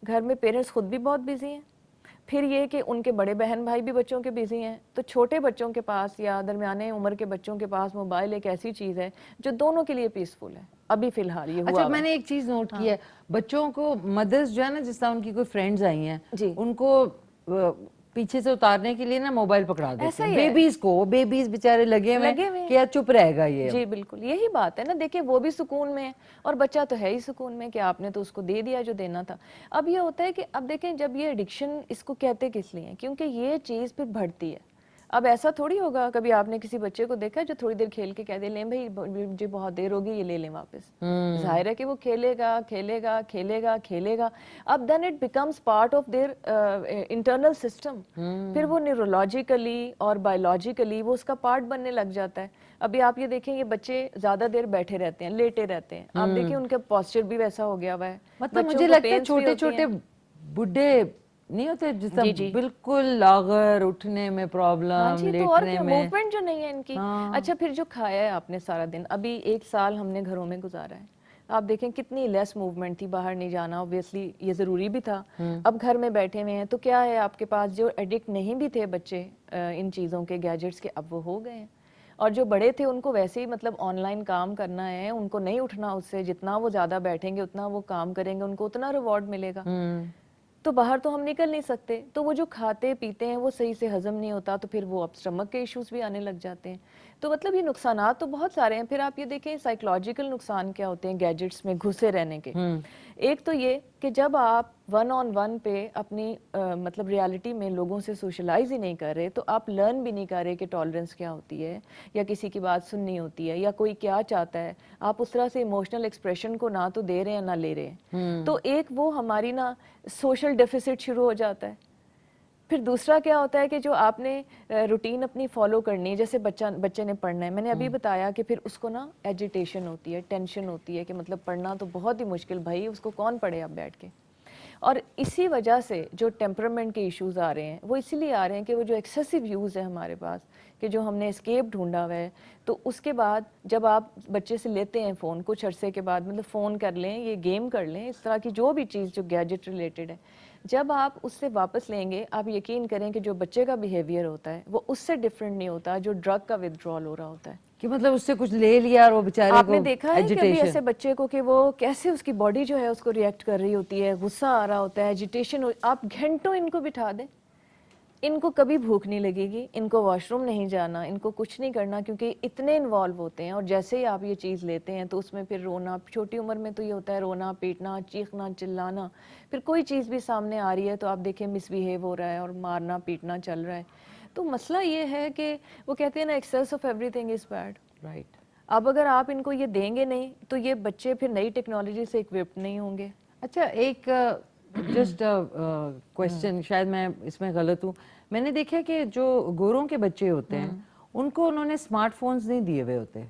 घर में पेरेंट्स खुद भी बहुत बिजी हैं, फिर ये कि उनके बड़े बहन भाई भी बच्चों के बिजी हैं, तो छोटे बच्चों के पास या दरमियाने उम्र के बच्चों के पास मोबाइल एक ऐसी चीज़ है जो दोनों के लिए पीसफुल है। अभी फिलहाल ये हुआ अच्छा, हुआ मैंने एक चीज नोट की है, बच्चों को मदर्स जो है ना, जिस तरह उनकी कोई फ्रेंड्स आई हैं जी। उनको पीछे से उतारने के लिए ना मोबाइल पकड़ा देते ऐसा हैं ही है। बेबीज को, बेबीज बेचारे लगे हुए हैं कि यार चुप रहेगा ये। जी बिल्कुल यही बात है ना, देखिए वो भी सुकून में है और बच्चा तो है ही सुकून में कि आपने तो उसको दे दिया जो देना था। अब ये होता है कि अब देखें जब ये एडिक्शन इसको कहते किस लिए हैं, क्योंकि ये चीज़ फिर बढ़ती है। अब ऐसा थोड़ी होगा, कभी आपने किसी बच्चे को देखा जो थोड़ी देर खेल के कह दे लें भाई मुझे बहुत देर होगी ये ले लें वापस। जाहिर है कि वो खेलेगा खेलेगा खेलेगा खेलेगा। अब then it becomes part of their internal system, फिर वो न्यूरोलॉजिकली और बायोलॉजिकली वो उसका पार्ट बनने लग जाता है। अभी आप ये देखें, ये बच्चे ज्यादा देर बैठे रहते हैं, लेटे रहते हैं, आप देखिए उनका पोस्चर भी वैसा हो गया हुआ है। मतलब मुझे लगता है छोटे छोटे बुढ़े नहीं होते जिसका बिल्कुल लागर, उठने में प्रॉब्लम, लेटने में मूवमेंट जो नहीं है इनकी। अच्छा, फिर जो खाया है आपने सारा दिन, अभी 1 साल हमने घरों में गुजारा है, आप देखें कितनी लेस मूवमेंट थी, बाहर नहीं जाना, ऑब्वियसली ये जरूरी भी था। अब घर में बैठे हुए हैं तो क्या है, आपके पास जो एडिक्ट नहीं भी थे बच्चे इन चीज़ों के, गैजेट्स के, अब वो हो गए हैं। और जो बड़े थे उनको वैसे ही मतलब ऑनलाइन काम करना है, उनको नहीं उठना उससे, जितना वो ज़्यादा बैठेंगे उतना वो काम करेंगे, उनको उतना रिवॉर्ड मिलेगा। तो बाहर तो हम निकल नहीं सकते, तो वो जो खाते पीते हैं वो सही से हजम नहीं होता, तो फिर वो अब स्टमक के इश्यूज भी आने लग जाते हैं। तो मतलब ये नुकसानात तो बहुत सारे हैं। फिर आप ये देखें साइकोलॉजिकल नुकसान क्या होते हैं गैजेट्स में घुसे रहने के। एक तो ये कि जब आप 1-on-1 पे अपनी मतलब रियलिटी में लोगों से सोशलाइज ही नहीं कर रहे, तो आप लर्न भी नहीं कर रहे कि टॉलरेंस क्या होती है, या किसी की बात सुननी होती है, या कोई क्या चाहता है, आप उस तरह से इमोशनल एक्सप्रेशन को ना तो दे रहे हैं ना ले रहे हैं। तो एक वो हमारी ना सोशल डेफिसिट शुरू हो जाता है। फिर दूसरा क्या होता है कि जो आपने रूटीन अपनी फॉलो करनी है, जैसे बच्चे ने पढ़ना है, मैंने अभी बताया कि फिर उसको ना एजिटेशन होती है, टेंशन होती है कि मतलब पढ़ना तो बहुत ही मुश्किल, भाई उसको कौन पढ़े अब बैठ के। और इसी वजह से जो टेम्परामेंट के इश्यूज आ रहे हैं वो इसीलिए आ रहे हैं कि वो जो एक्सेसिव यूज़ है हमारे पास, कि जो हमने एस्केप ढूंढा हुआ है, तो उसके बाद जब आप बच्चे से लेते हैं फ़ोन, कुछ अरसे के बाद मतलब फ़ोन कर लें, ये गेम कर लें, इस तरह की जो भी चीज़ जो गैजेट रिलेटेड है, जब आप उससे वापस लेंगे, आप यकीन करें कि जो बच्चे का बिहेवियर होता है वो उससे डिफरेंट नहीं होता जो ड्रग का विथड्रॉल हो रहा होता है। कि मतलब उससे कुछ ले लिया और वो बेचारे को आपने देखा है कि अभी ऐसे बच्चे को कि वो कैसे उसकी बॉडी जो है उसको रिएक्ट कर रही होती है, गुस्सा आ रहा होता है, एजिटेशन आप घंटों इनको बिठा दें, इनको कभी भूख नहीं लगेगी, इनको वॉशरूम नहीं जाना, इनको कुछ नहीं करना, क्योंकि इतने इन्वॉल्व होते हैं। और जैसे ही आप ये चीज़ लेते हैं तो उसमें फिर रोना, छोटी उम्र में तो ये होता है रोना, पीटना, चीखना, चिल्लाना। फिर कोई चीज़ भी सामने आ रही है तो आप देखें मिसबिहेव हो रहा है और मारना पीटना चल रहा है। तो मसला ये है कि वो कहते हैं ना, excess of everything is bad, right. अब अगर आप इनको ये देंगे नहीं तो ये बच्चे फिर नई टेक्नोलॉजी से इक्विप्ड नहीं होंगे। अच्छा, एक जस्ट क्वेश्चन, शायद मैं इसमें गलत हूँ, मैंने देखा कि जो गोरों के बच्चे होते हैं उनको उन्होंने स्मार्टफोन्स नहीं दिए हुए होते।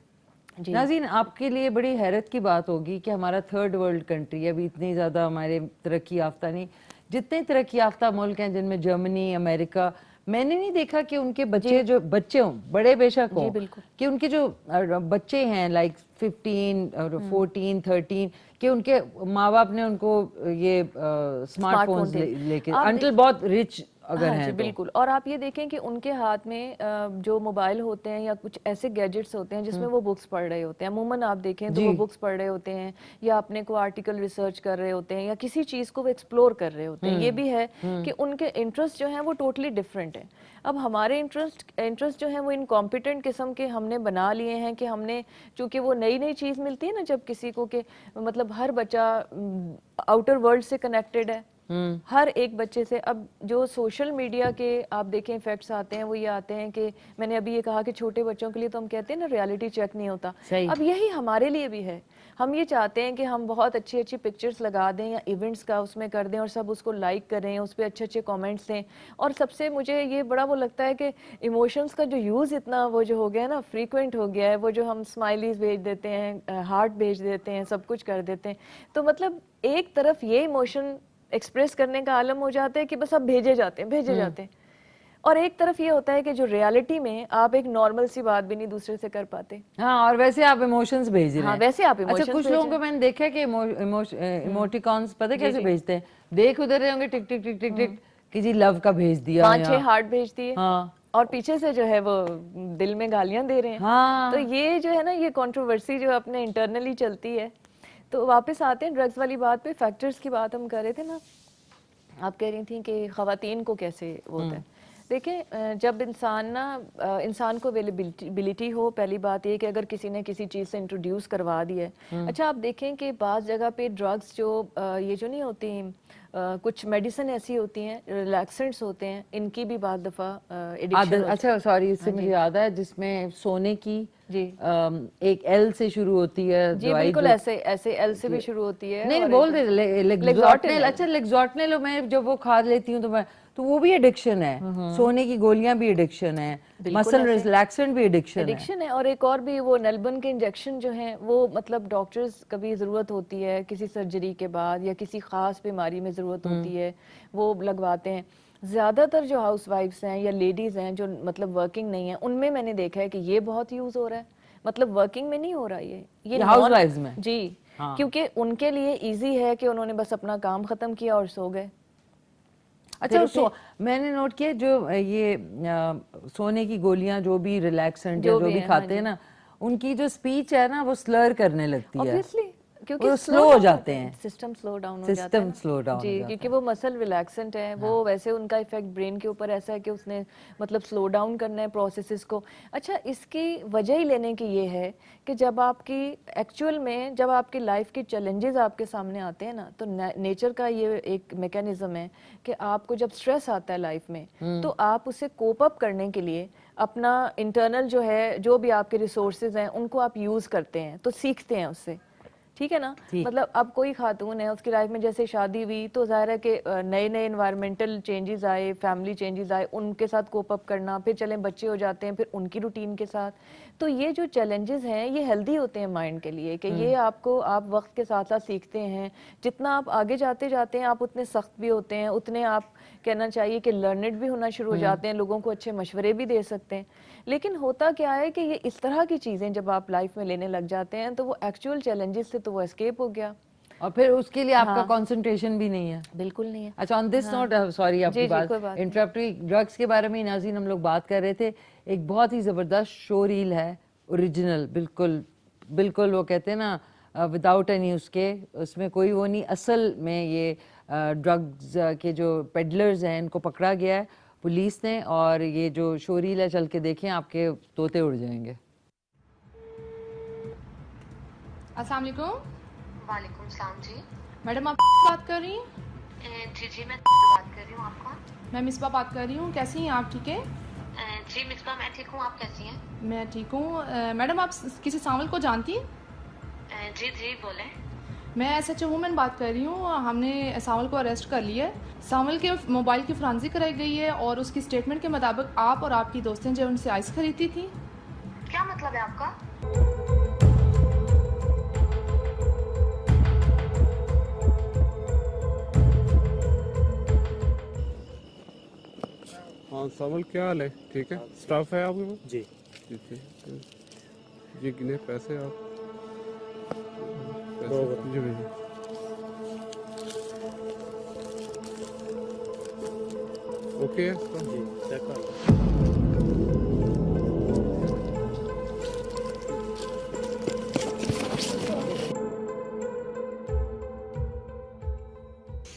नाज़रीन, आपके लिए बड़ी हैरत की बात होगी कि हमारा थर्ड वर्ल्ड कंट्री, अभी इतनी ज़्यादा हमारे तरक्की याफ्ता नहीं, जितने तरक्की याफ्ता मुल्क हैं जिनमें जर्मनी, अमेरिका, मैंने नहीं देखा कि उनके बच्चे, जो बच्चे हों, बड़े बेशक हों, कि उनके जो बच्चे हैं लाइक 15 और 14, 13, कि उनके माँ बाप ने उनको ये स्मार्टफोन्स लेके, अंटिल बहुत रिच अगर हैं तो। बिल्कुल। और आप ये देखें कि उनके हाथ में जो मोबाइल होते हैं या कुछ ऐसे गैजेट्स होते हैं जिसमें वो बुक्स पढ़ रहे होते हैं, अमूमन आप देखें तो वो बुक्स पढ़ रहे होते हैं, या अपने को आर्टिकल रिसर्च कर रहे होते हैं, या किसी चीज़ को वो एक्सप्लोर कर रहे होते हैं। ये भी है कि उनके इंटरेस्ट जो हैं वो टोटली डिफरेंट है। अब हमारे इंटरेस्ट जो है वो इनकॉम्पिटेंट किस्म के हमने बना लिए हैं कि हमने, चूंकि वो नई नई चीज़ मिलती है ना जब किसी को, कि मतलब हर बच्चा आउटर वर्ल्ड से कनेक्टेड है, हर एक बच्चे से। अब जो सोशल मीडिया के आप देखें इफेक्ट्स आते हैं वो ये आते हैं कि मैंने अभी ये कहा कि छोटे बच्चों के लिए तो हम कहते हैं ना रियलिटी चेक नहीं होता, अब यही हमारे लिए भी है। हम ये चाहते हैं कि हम बहुत अच्छी अच्छी पिक्चर्स लगा दें या इवेंट्स का उसमें कर दें और सब उसको लाइक करें, उस पर अच्छे अच्छे कमेंट्स दें। और सबसे मुझे ये बड़ा वो लगता है कि इमोशंस का जो यूज़ इतना वो जो हो गया ना, फ्रीक्वेंट हो गया है, वो जो हम स्माइलीज भेज देते हैं, हार्ट भेज देते हैं, सब कुछ कर देते हैं। तो मतलब एक तरफ ये इमोशन एक्सप्रेस करने का आलम हो जाता है कि बस आप भेजे जाते हैं, और एक तरफ ये होता है कि जो रियलिटी में आप एक नॉर्मल सी बात भी नहीं दूसरे से कर पाते। हाँ, और वैसे आप इमोशंस भेज रहे हैं। वैसे आप इमोशंस। अच्छा, कुछ लोगों को मैंने देखा कि इमोटिकॉन्स पता कैसे भेजते हैं, देख उधर रहे होंगे टिक टिक टिक टिक टिक कि जी लव का भेज दिया, 5-6 हार्ट भेज दिए, और पीछे से जो है वो दिल में गालियां दे रहे हैं। तो ये जो है ना, ये कंट्रोवर्सी जो अपने इंटरनली चलती है। तो वापस आते हैं ड्रग्स वाली बात पे, फैक्टर्स की बात हम कर रहे थे ना, आप कह रही थी कि ख़वातीन को कैसे होता है। देखें, जब इंसान को अवेलेबिलिटी हो, पहली बात ये कि अगर किसी ने किसी चीज़ से इंट्रोड्यूस करवा दिया है। अच्छा, आप देखें कि बाज़ जगह पे ड्रग्स जो ये जो नहीं होती कुछ मेडिसिन ऐसी होती हैं, रिलैक्सेंट्स होते हैं, इनकी भी बाद दफ़ा एडिक्शन। अच्छा सॉरी, इससे मुझे याद है जिसमें सोने की जी एक एल से शुरू होती है जी दवाई, बिल्कुल जो ऐसे ऐसे एल से भी शुरू होती है। नहीं और बोल एक- दे लेक्सोटनेल। अच्छा लेक्सोटनेल मैं जब वो खा लेती हूँ तो वो भी एडिक्शन है। सोने की गोलियां भी एडिक्शन है, मसल रिलैक्सेंट भी एडिक्शन है। और एक और भी वो नलबन के इंजेक्शन जो हैं वो मतलब डॉक्टर्स कभी ज़रूरत होती है किसी सर्जरी के बाद या किसी ख़ास बीमारी में ज़रूरत होती है वो लगवाते हैं। ज़्यादातर जो हाउस वाइफ्स हैं या लेडीज़ हैं जो मतलब वर्किंग नहीं है, उनमें मैंने देखा है कि ये बहुत यूज़ हो रहा है। मतलब वर्किंग में नहीं हो रहा ये हाउस वाइफ्स में जी। क्योंकि उनके लिए इजी है कि उन्होंने बस अपना काम खत्म किया और सो गए। अच्छा मैंने नोट किया जो ये सोने की गोलियां जो भी रिलैक्सेंट जो भी खाते हैं ना, उनकी जो स्पीच है ना वो स्लर करने लगती है, ऑब्वियसली क्योंकि वो स्लो हो जाते हैं, सिस्टम स्लो डाउन हो जाता है, स्लो डाउन जी, क्योंकि वो मसल रिलैक्सेंट है। वो वैसे उनका इफेक्ट ब्रेन के ऊपर ऐसा है कि उसने मतलब स्लो डाउन करना है प्रोसेसेस को। अच्छा, इसकी वजह ही लेने की ये है कि जब आपकी एक्चुअल में जब आपकी लाइफ के चैलेंजेस आपके सामने आते हैं ना, तो नेचर का ये एक मैकेनिज्म है कि आपको जब स्ट्रेस आता है लाइफ में तो आप उसे कोप अप करने के लिए अपना इंटरनल जो है जो भी आपके रिसोर्सेज हैं उनको आप यूज करते हैं, तो सीखते हैं उससे। ठीक है ना? मतलब अब कोई खातून है उसकी लाइफ में जैसे शादी हुई तो जाहिर है कि नए नए इन्वायरमेंटल चेंजेस आए, फैमिली चेंजेस आए, उनके साथ कोप अप करना, फिर चलें बच्चे हो जाते हैं, फिर उनकी रूटीन के साथ। तो ये जो चैलेंजेस हैं ये हेल्दी होते हैं माइंड के लिए कि ये आपको आप वक्त के साथ साथ सीखते हैं। जितना आप आगे जाते जाते हैं आप उतने सख्त भी होते हैं, उतने आप कहना चाहिए कि लर्नड भी होना शुरू हो जाते हैं, लोगों को अच्छे मशवरे भी दे सकते हैं। लेकिन होता क्या है कि ये इस तरह की चीज़ें जब आप लाइफ में लेने लग जाते हैं तो वो एक्चुअल चैलेंजेस से तो वो एस्केप हो गया और फिर उसके लिए आपका कंसंट्रेशन भी नहीं है। बिल्कुल नहीं है। अच्छा, ऑन दिस नोट सॉरी आपकी बात इंटरप्ट हुई, ड्रग्स के बारे में नाज़रीन हम लोग बात कर रहे थे। एक बहुत ही ज़बरदस्त शो रील है, ओरिजिनल, बिल्कुल बिल्कुल वो कहते हैं ना विदाउट एनी उसमें कोई वो नहीं। असल में ये ड्रग्स के जो पेडलर्स हैं इनको पकड़ा गया है पुलिस ने, और ये जो शो रील है चल के देखें, आपके तोते उड़ जाएंगे। अस्सलाम वालेकुम। वालेकुम सलाम जी। मैडम आप बात कर रही हैं? जी जी मैं बात कर रही हूँ। आप कौन? मैं मिसबा बात कर रही हूँ। कैसी हैं आप? ठीक है जी मिसबा, मैं ठीक हूँ, आप कैसी हैं? मैं ठीक हूँ। मैडम आप किसी सांवल को जानती हैं? जी जी बोलें। मैं SHO वुमेन बात कर रही हूँ। हमने सांवल को अरेस्ट कर लिया है। सांवल के मोबाइल की फॉरेंसिक कराई गई है और उसकी स्टेटमेंट के मुताबिक आप और आपकी दोस्तें जो उनसे आइस खरीदी थी। क्या मतलब है आपका? हाँ सांवल, क्या हाल है? ठीक है, स्टाफ है आपके पास? जी जी कितने पैसे आप जी भैया। ओके है जी चेक कर लो।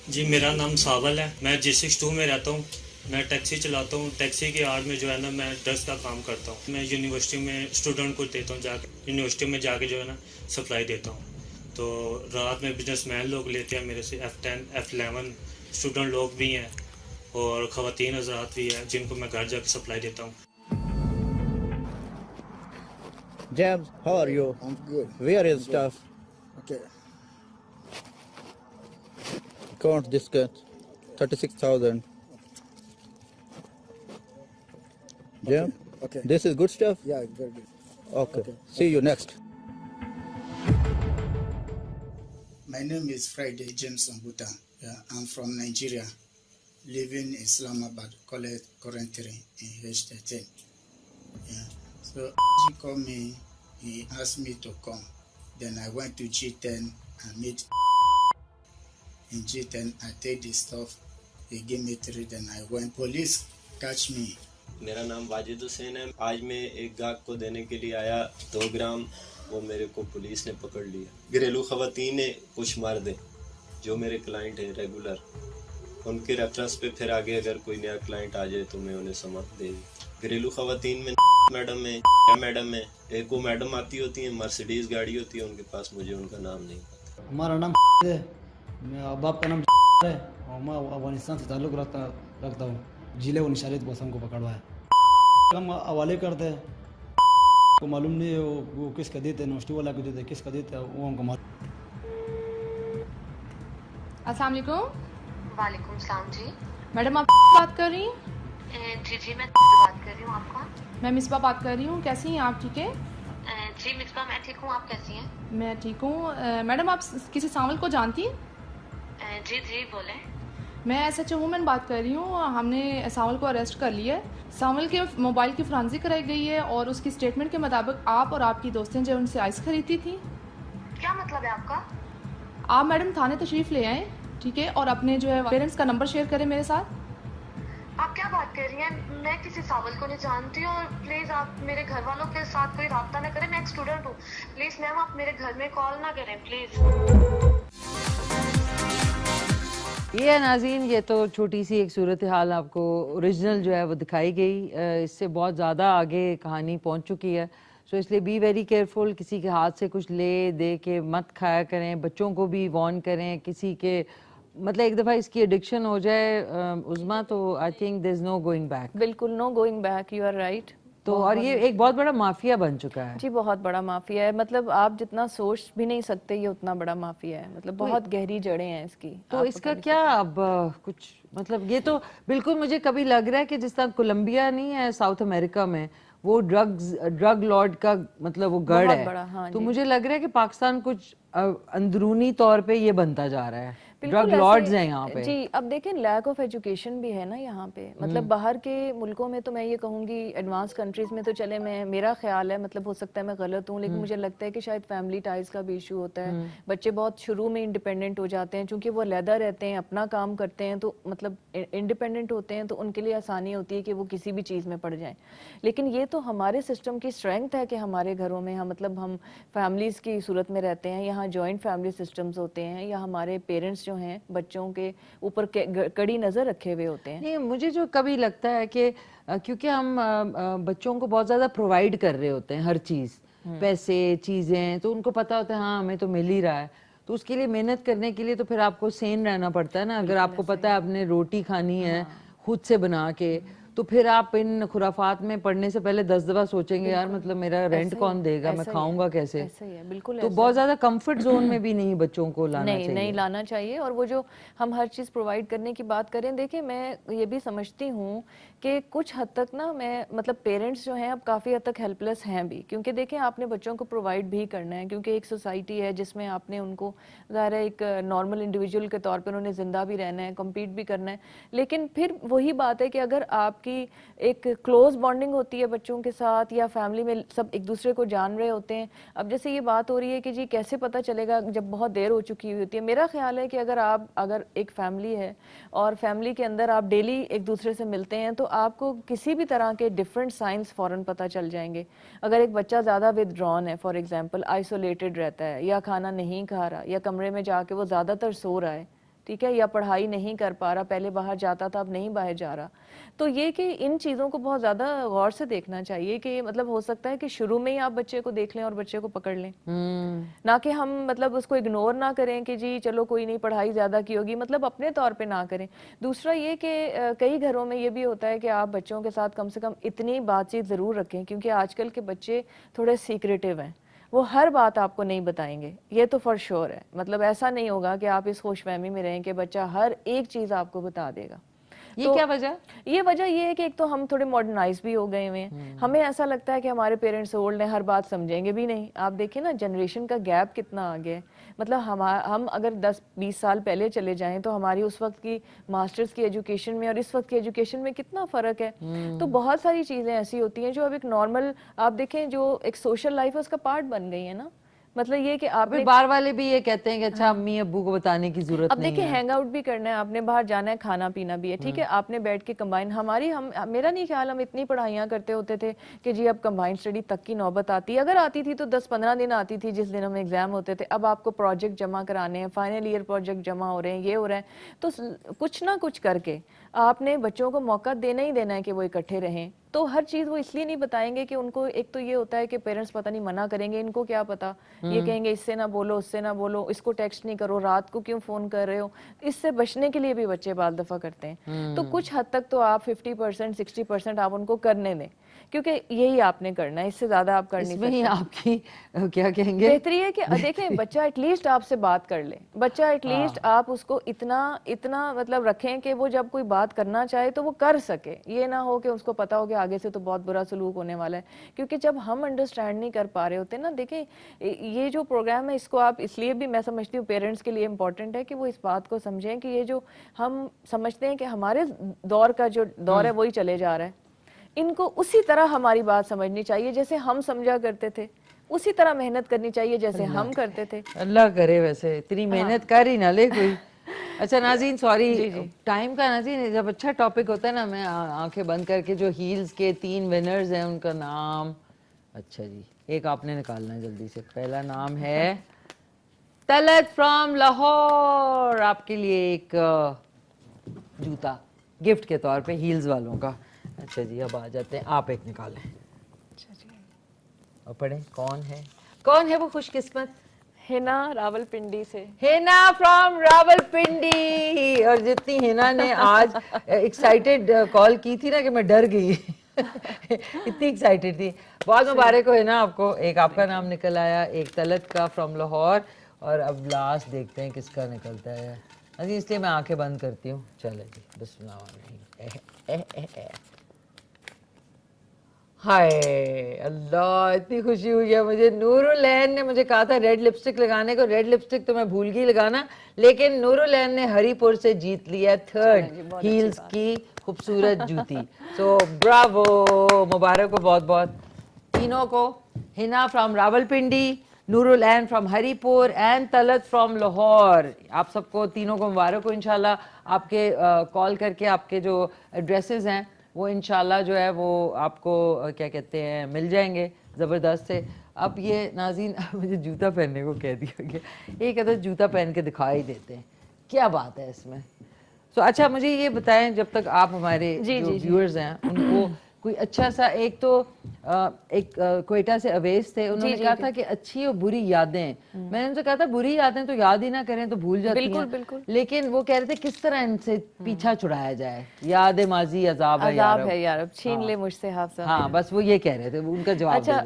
जी मेरा नाम सावल है, मैं G62 में रहता हूँ। मैं टैक्सी चलाता हूँ। टैक्सी के आड़ में जो है ना मैं ड्रग्स का काम करता हूँ। मैं यूनिवर्सिटी में स्टूडेंट को देता हूँ, जाके यूनिवर्सिटी में जाके जो है ना सप्लाई देता हूँ। तो रात में बिजनेसमैन लोग लेते हैं मेरे से, F10 F11 स्टूडेंट लोग भी हैं और ख़वातीन हज़रात भी हैं जिनको मैं घर जाके सप्लाई देता हूँ। James, how are you? I'm good. Where is stuff? Okay. Count this cut. 36,000. Jim? Okay. This is good stuff? Yeah, very good. Okay. See you next. My name is Friday James Ambuta. Yeah, I'm from Nigeria, living in Islamabad, currently in H13. Yeah. So he called me, he asked me to come. Then I went to G10 and meet in G10. I take the stuff, he gave me 3, then I went. Police catch me. मेरा नाम वाजिद हुसैन है। आज मैं एक गाहक को देने के लिए आया 2 ग्राम, वो मेरे को पुलिस ने पकड़ लिया। घरेलू ख़वातीन है कुछ मर्द हैं जो मेरे क्लाइंट हैं रेगुलर, उनके रेफरेंस पे फिर आगे अगर कोई नया क्लाइंट आ जाए तो मैं उन्हें समझ दे दूँ। घरेलू ख़वातीन में मैडम है, मैडम है, एक वो मैडम आती होती है, मर्सिडीज़ गाड़ी होती है उनके पास, मुझे उनका नाम नहीं पता। हमारा नाम है, मेरा बाप का नाम है मैं अफगानिस्तान से ताल्लुक़ रखता हूँ। जिले और निशारित बस हमको पकड़वा है, हम हवाले करते हैं, को मालूम नहीं है वो किसका देते हैं, यूनिवर्सिटी वाला को देते हैं, किसका देते हैं वो हमको मालूम। अस्सलाम वालेकुम। वालेकुम सलाम जी। मैडम आप बात कर रही हैं? जी मैं बात कर रही हूँ। आप कौन? मैं मिसबा बात कर रही हूँ। कैसी हैं आप? ठीक है जी मिसबा मैं ठीक हूँ, आप कैसी हैं? मैं ठीक हूँ। मैडम आप किसी सावल को जानती हैं? जी जी बोले। मैं SHO वूमेन बात कर रही हूँ। हमने सावल को अरेस्ट कर लिया है। सावल के मोबाइल की फॉरेंसिक कराई गई है और उसकी स्टेटमेंट के मुताबिक आप और आपकी दोस्तें जो उनसे आइस खरीदी थी। क्या मतलब है आपका? आप मैडम थाने तशरीफ़ ले आएँ, ठीक है, और अपने जो है पेरेंट्स का नंबर शेयर करें मेरे साथ। आप क्या बात कर रही हैं? मैं किसी सावल को नहीं जानती हूँ और प्लीज़ आप मेरे घर वालों के साथ कोई रब्ता ना करें। मैं एक स्टूडेंट हूँ। प्लीज़ मैम आप मेरे घर में कॉल ना करें प्लीज़। ये है नाज़रीन, ये तो छोटी सी एक सूरत हाल आपको ओरिजिनल जो है वो दिखाई गई। इससे बहुत ज़्यादा आगे कहानी पहुँच चुकी है। सो इसलिए बी वेरी केयरफुल, किसी के हाथ से कुछ ले दे के मत खाया करें, बच्चों को भी वार्न करें। किसी के मतलब एक दफ़ा इसकी एडिक्शन हो जाए उज़मा तो I think there is no going back. बिल्कुल no going back, you are right. तो और ये एक बहुत बड़ा माफिया बन चुका है जी, बहुत बड़ा माफिया है। मतलब आप जितना सोच भी नहीं सकते ये उतना बड़ा माफिया है। मतलब बहुत गहरी जड़ें हैं इसकी। तो इसका क्या अब कुछ मतलब ये तो बिल्कुल मुझे कभी लग रहा है कि जिस तरह कोलंबिया नहीं है साउथ अमेरिका में, वो ड्रग लॉर्ड का मतलब वो गढ़ है। हाँ तो मुझे लग रहा है कि पाकिस्तान कुछ अंदरूनी तौर पे ये बनता जा रहा है। बिल्कुल ड्रग लॉर्ड्स हैं यहाँ पे। जी, अब देखें लैक ऑफ एजुकेशन भी है ना यहाँ पे। मतलब बाहर के मुल्कों में तो मैं ये कहूँगी एडवांस कंट्रीज में तो चले, मेरा ख्याल है, मतलब हो सकता है मैं गलत हूँ, लेकिन मुझे लगता है कि शायद फैमिली टाइज का भी इशू होता है। बच्चे बहुत शुरू में इंडिपेंडेंट हो जाते हैं, क्योंकि वो अलहदा रहते हैं, अपना काम करते हैं, तो मतलब इंडिपेंडेंट होते हैं, तो उनके लिए आसानी होती है कि वो किसी भी चीज़ में पड़ जाएं। लेकिन ये तो हमारे सिस्टम की स्ट्रेंथ है कि हमारे घरों में हम मतलब हम फैमिलीज़ की सूरत में रहते हैं, यहाँ जॉइंट फैमिली सिस्टम्स होते हैं, या हमारे पेरेंट्स जो हैं बच्चों के ऊपर कड़ी नजर रखे हुए होते हैं। नहीं, मुझे जो कभी लगता है कि क्योंकि हम बच्चों को बहुत ज्यादा प्रोवाइड कर रहे होते हैं हर चीज, पैसे चीजें, तो उनको पता होता है हाँ हमें तो मिल ही रहा है, तो उसके लिए मेहनत करने के लिए तो फिर आपको सेन रहना पड़ता है ना। अगर आपको पता है आपने रोटी खानी है खुद से बना के, तो फिर आप इन खुराफात में पढ़ने से पहले 10 दफा सोचेंगे यार मतलब मेरा रेंट कौन देगा, मैं खाऊंगा कैसे। ऐसा ही है, बिल्कुल। तो बहुत ज्यादा कंफर्ट जोन में भी नहीं बच्चों को लाना चाहिए। नहीं लाना चाहिए। और वो जो हम हर चीज़ प्रोवाइड करने की बात करें, देखिए मैं ये भी समझती हूँ कि कुछ हद तक ना मैं मतलब पेरेंट्स जो हैं अब काफ़ी हद तक हेल्पलेस हैं भी, क्योंकि देखें आपने बच्चों को प्रोवाइड भी करना है, क्योंकि एक सोसाइटी है जिसमें आपने उनको ज़ाहिर है एक नॉर्मल इंडिविजुअल के तौर पर उन्हें ज़िंदा भी रहना है, कम्पीट भी करना है। लेकिन फिर वही बात है कि अगर आपकी एक क्लोज बॉन्डिंग होती है बच्चों के साथ, या फैमिली में सब एक दूसरे को जान रहे होते हैं। अब जैसे ये बात हो रही है कि जी कैसे पता चलेगा जब बहुत देर हो चुकी हुई होती है, मेरा ख्याल है कि अगर एक फैमिली है और फैमिली के अंदर आप डेली एक दूसरे से मिलते हैं, तो आपको किसी भी तरह के डिफरेंट साइंस फौरन पता चल जाएंगे। अगर एक बच्चा ज़्यादा विदड्रॉन है, फॉर एग्जाम्पल आइसोलेटेड रहता है, या खाना नहीं खा रहा, या कमरे में जाके वो ज़्यादातर सो रहा है, ठीक है, या पढ़ाई नहीं कर पा रहा, पहले बाहर जाता था अब नहीं बाहर जा रहा, तो ये कि इन चीज़ों को बहुत ज़्यादा गौर से देखना चाहिए कि मतलब हो सकता है कि शुरू में ही आप बच्चे को देख लें और बच्चे को पकड़ लें, ना कि हम मतलब उसको इग्नोर ना करें कि जी चलो कोई नहीं पढ़ाई ज़्यादा की होगी, मतलब अपने तौर पे ना करें। दूसरा ये कि कई घरों में ये भी होता है कि आप बच्चों के साथ कम से कम इतनी बातचीत ज़रूर रखें, क्योंकि आजकल के बच्चे थोड़े सीक्रेटिव हैं, वो हर बात आपको नहीं बताएंगे, ये तो फॉर श्योर है। मतलब ऐसा नहीं होगा कि आप इस खुशफहमी में रहें कि बच्चा हर एक चीज़ आपको बता देगा। ये तो क्या वजह? ये वजह ये है कि एक तो हम थोड़े मॉडर्नाइज भी हो गए हुए हैं, हमें ऐसा लगता है कि हमारे पेरेंट्स ओल्ड हैं, हर बात समझेंगे भी नहीं। आप देखिए ना जनरेशन का गैप कितना आ गया है। मतलब हम अगर 10-20 साल पहले चले जाएं तो हमारी उस वक्त की मास्टर्स की एजुकेशन में और इस वक्त की एजुकेशन में कितना फ़र्क है। तो बहुत सारी चीज़ें ऐसी होती हैं जो अब एक नॉर्मल आप देखें जो एक सोशल लाइफ है उसका पार्ट बन गई है ना। मतलब ये कि आप बाहर वाले भी ये कहते हैं कि अच्छा अम्मी अब्बू को बताने की जरूरत नहीं है। अब देखिए हैंग आउट भी करना है, आपने बाहर जाना है, खाना पीना भी है, ठीक है, आपने बैठ के कंबाइन मेरा नहीं ख्याल हम इतनी पढ़ाइयाँ करते होते थे कि जी अब कंबाइन स्टडी तक की नौबत आती है। अगर आती थी तो 10-15 दिन आती थी जिस दिन हमें एग्जाम होते थे। अब आपको प्रोजेक्ट जमा कराने हैं, फाइनल ईयर प्रोजेक्ट जमा हो रहे हैं, ये हो रहा है, तो कुछ ना कुछ करके आपने बच्चों को मौका देना ही देना है कि वो इकट्ठे रहें, तो हर चीज़ वो इसलिए नहीं बताएंगे कि उनको, एक तो ये होता है कि पेरेंट्स पता नहीं मना करेंगे, इनको क्या पता, ये कहेंगे इससे ना बोलो, उससे ना बोलो, इसको टेक्स्ट नहीं करो, रात को क्यों फ़ोन कर रहे हो। इससे बचने के लिए भी बच्चे बाल दफ़ा करते हैं। तो कुछ हद तक तो आप 50% 60% आप उनको करने दें, क्योंकि यही आपने करना है, इससे ज़्यादा आप कर नहीं इसमें ही सकते। आपकी क्या कहेंगे, बेहतरी है कि देखें बच्चा एटलीस्ट आपसे बात कर ले, बच्चा एटलीस्ट आप उसको इतना इतना मतलब रखें कि वो जब कोई बात करना चाहे तो वो कर सके। ये ना हो कि उसको पता हो कि आगे से तो बहुत बुरा सलूक होने वाला है, क्योंकि जब हम अंडरस्टैंड नहीं कर पा रहे होते ना, देखें ये जो प्रोग्राम है इसको आप इसलिए भी मैं समझती हूँ पेरेंट्स के लिए इम्पोर्टेंट है कि वो इस बात को समझें कि ये जो हम समझते हैं कि हमारे दौर का जो दौर है वही चले जा रहा है, इनको उसी तरह हमारी बात समझनी चाहिए जैसे हम समझा करते थे, उसी तरह मेहनत करनी चाहिए जैसे हम करते थे। अल्लाह करे वैसे इतनी मेहनत कर ही ना ले कोई। अच्छा नाज़रीन, सॉरी टाइम का नाज़रीन, जब अच्छा टॉपिक होता है ना, मैं आंखें बंद करके जो हील्स के 3 विनर्स हैं उनका नाम, अच्छा जी एक आपने निकालना है जल्दी से। पहला नाम है तलत फ्रॉम लाहौर, आपके लिए एक जूता गिफ्ट के तौर पे हील्स वालों का। अच्छा जी अब आ जाते हैं, आप एक निकालें। अच्छा जी और पढ़ें कौन है वो खुशकिस्मत। हिना रावलपिंडी से। हिना फ्रॉम रावलपिंडी। और जितनी हिना ने आज एक्साइटेड कॉल की थी ना कि मैं डर गई इतनी एक्साइटेड थी। बहुत मुबारक हो हिना आपको, एक आपका नाम निकल आया, एक तलत का फ्रॉम लाहौर, और अब लास्ट देखते हैं किसका निकलता है। अजी इसलिए मैं आंखें बंद करती हूँ। चले जी बिस्मिल्लाह। हाय अल्लाह, इतनी खुशी हुई है मुझे। नूरुलैन ने मुझे कहा था रेड लिपस्टिक लगाने को, रेड लिपस्टिक तो मैं भूल गई लगाना, लेकिन नूरुलैन ने हरीपुर से जीत लिया 3rd हील्स की खूबसूरत जूती। सो ब्रावो, मुबारक हो बहुत बहुत तीनों को। Hina from Rawalpindi, Noorulain from Haripur and Talat from Lahore. आप सबको तीनों को मुबारक हो। इंशाल्लाह आपके कॉल करके आपके जो एड्रेसेस हैं वो इंशाल्लाह जो है वो आपको क्या कहते हैं मिल जाएंगे ज़बरदस्त से। अब ये नाज़रीन मुझे जूता पहनने को कह दिया गया, एक अदर जूता पहन के दिखा ही देते हैं, क्या बात है इसमें। तो अच्छा मुझे ये बताएं, जब तक आप हमारे जो व्यूअर्स हैं उनको कोई अच्छा सा, एक तो एक क्वेटा से अवेश थे, उन्होंने कहा था कि अच्छी और बुरी यादें, मैंने उनसे कहा था बुरी यादें तो याद ही ना करें तो भूल जाती हैं। बिल्कुल। लेकिन वो कह रहे थे किस तरह इनसे पीछा छुड़ाया जाए, याद माजी अजाब है यार, छीन ले मुझसे हाफ़। हाँ बस वो ये कह रहे थे, उनका जवाब अच्छा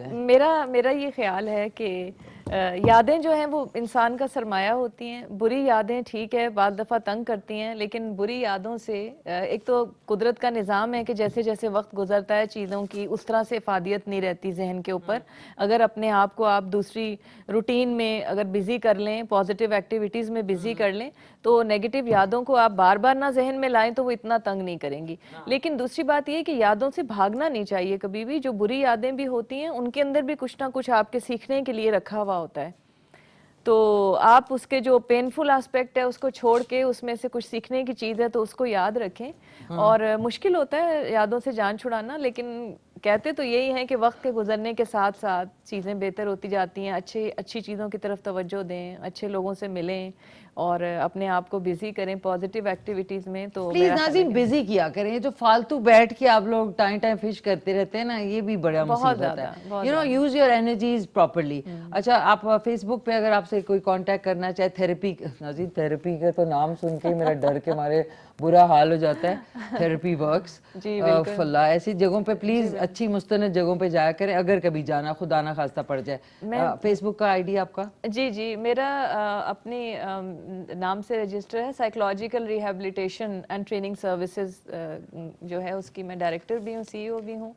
मेरा ये ख्याल है कि यादें जो हैं वो इंसान का सरमाया होती हैं। बुरी यादें ठीक है बाद दफ़ा तंग करती हैं, लेकिन बुरी यादों से एक तो कुदरत का निज़ाम है कि जैसे जैसे वक्त गुजरता है चीज़ों की उस तरह से इफादियत नहीं रहती जहन के ऊपर। अगर अपने आप को आप दूसरी रूटीन में अगर बिज़ी कर लें, पॉजिटिव एक्टिविटीज़ में बिज़ी कर लें, तो नेगेटिव यादों को आप बार बार ना जहन में लाएं तो वो इतना तंग नहीं करेंगी। लेकिन दूसरी बात ये कि यादों से भागना नहीं चाहिए कभी भी। जो बुरी यादें भी होती हैं उनके अंदर भी कुछ ना कुछ आपके सीखने के लिए रखा हुआ होता है, तो आप उसके जो पेनफुल एस्पेक्ट है उसको छोड़ के उसमें से कुछ सीखने की चीज़ है तो उसको याद रखें। और मुश्किल होता है यादों से जान छुड़ाना, लेकिन कहते तो यही है कि वक्त के गुजरने के साथ साथ चीज़ें बेहतर होती जाती हैं। अच्छी चीज़ों की तरफ तवज्जो दें, अच्छे लोगों से मिलें और अपने आप को बिजी करें पॉजिटिव एक्टिविटीज़ में। तो प्लीज नाज़रीन बिजी किया करें, जो फालतू बैठ के आप लोग टाइम फिश करते रहते हैं ना, ये भी बड़ा मुसीबत है। You know, use your energies properly. अच्छा आप फेसबुक पे अगर आपसे कोई कांटेक्ट करना चाहे, थेरेपी, नाज़रीन थेरेपी के तो नाम सुन के मेरा डर के मारे बुरा हाल हो जाता है। थेरेपी वर्क्स फल्ला, ऐसी जगहों पे प्लीज अच्छी मुस्तनद जगहों पे जाया करें अगर कभी जाना खुदा ना खास्ता पड़ जाए। फेसबुक का आईडी आपका? जी मेरा अपने नाम से रजिस्टर है, psychological rehabilitation and training services जो है उसकी मैं डायरेक्टर भी हूँ, सीईओ भी हूँ।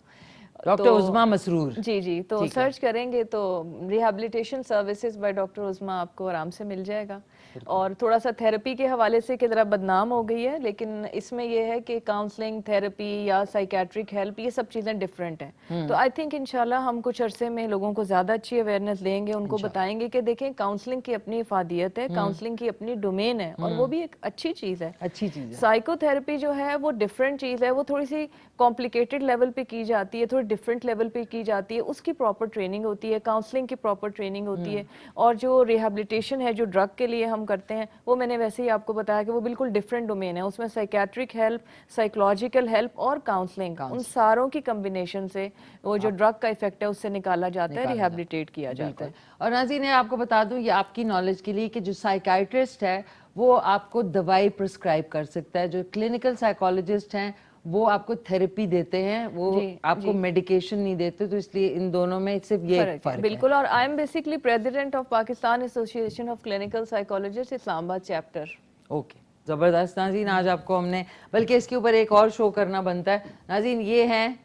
डॉक्टर उज़मा मसरूर। जी तो सर्च करेंगे तो रिहैबिलिटेशन सर्विसेज बाय डॉक्टर उज़मा आपको आराम से मिल जाएगा। और थोड़ा सा थेरेपी के हवाले से कि ज़रा बदनाम हो गई है, लेकिन इसमें यह है कि काउंसलिंग, थेरेपी या साइकेट्रिक हेल्प ये सब चीज़ें डिफरेंट हैं। तो आई थिंक इंशाल्लाह हम कुछ अरसे में लोगों को ज़्यादा अच्छी अवेयरनेस देंगे, उनको बताएंगे कि देखें काउंसलिंग की अपनी इफादियत है, काउंसलिंग की अपनी डोमेन है और वो भी एक अच्छी चीज़ है। अच्छी चीज़ है। साइकोथेरेपी जो है वो डिफरेंट चीज़ है, वो थोड़ी सी कॉम्प्लिकेटेड लेवल पे की जाती है, थोड़ी डिफरेंट लेवल पे की जाती है, उसकी प्रॉपर ट्रेनिंग होती है, काउंसलिंग की प्रॉपर ट्रेनिंग होती है, और जो रिहेबिलिटेशन है जो ड्रग के लिए हम करते हैं वो मैंने वैसे ही आपको बताया कि वो बिल्कुल डिफरेंट डोमेन है। उसमें साइकेट्रिक हेल्प, साइकोलॉजिकल हेल्प और काउंसलिंग, उन सारों की कम्बिनेशन से वो जो ड्रग का इफेक्ट है उससे निकाला जाता है, रिहेबिलिटेट किया जाता है। और नाज़रीन आपको बता दूं, ये आपकी नॉलेज के लिए, कि जो साइकाइट्रिस्ट है वो आपको दवाई प्रिस्क्राइब कर सकता है, जो क्लिनिकल साइकोलॉजिस्ट हैं वो आपको थेरेपी देते हैं, वो आपको मेडिकेशन नहीं देते, तो इसलिए इन दोनों में सिर्फ ये फर्क है। बिल्कुल। और I am basically president of Pakistan association of clinical psychologist Islamabad chapter. Okay, जबरदस्त नाज़रीन, आज आपको हमने, बल्कि इसके ऊपर एक और शो करना बनता है नाज़रीन। ये हैं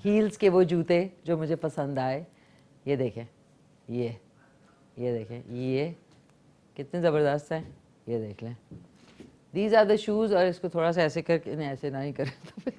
हील्स के वो जूते जो मुझे पसंद आए, ये देखें, ये देखें, ये कितने ज़बरदस्त हैं, ये देख लें, दीज आर द शूज़। और इसको थोड़ा सा ऐसे करके, नहीं ऐसे ना ही करें तो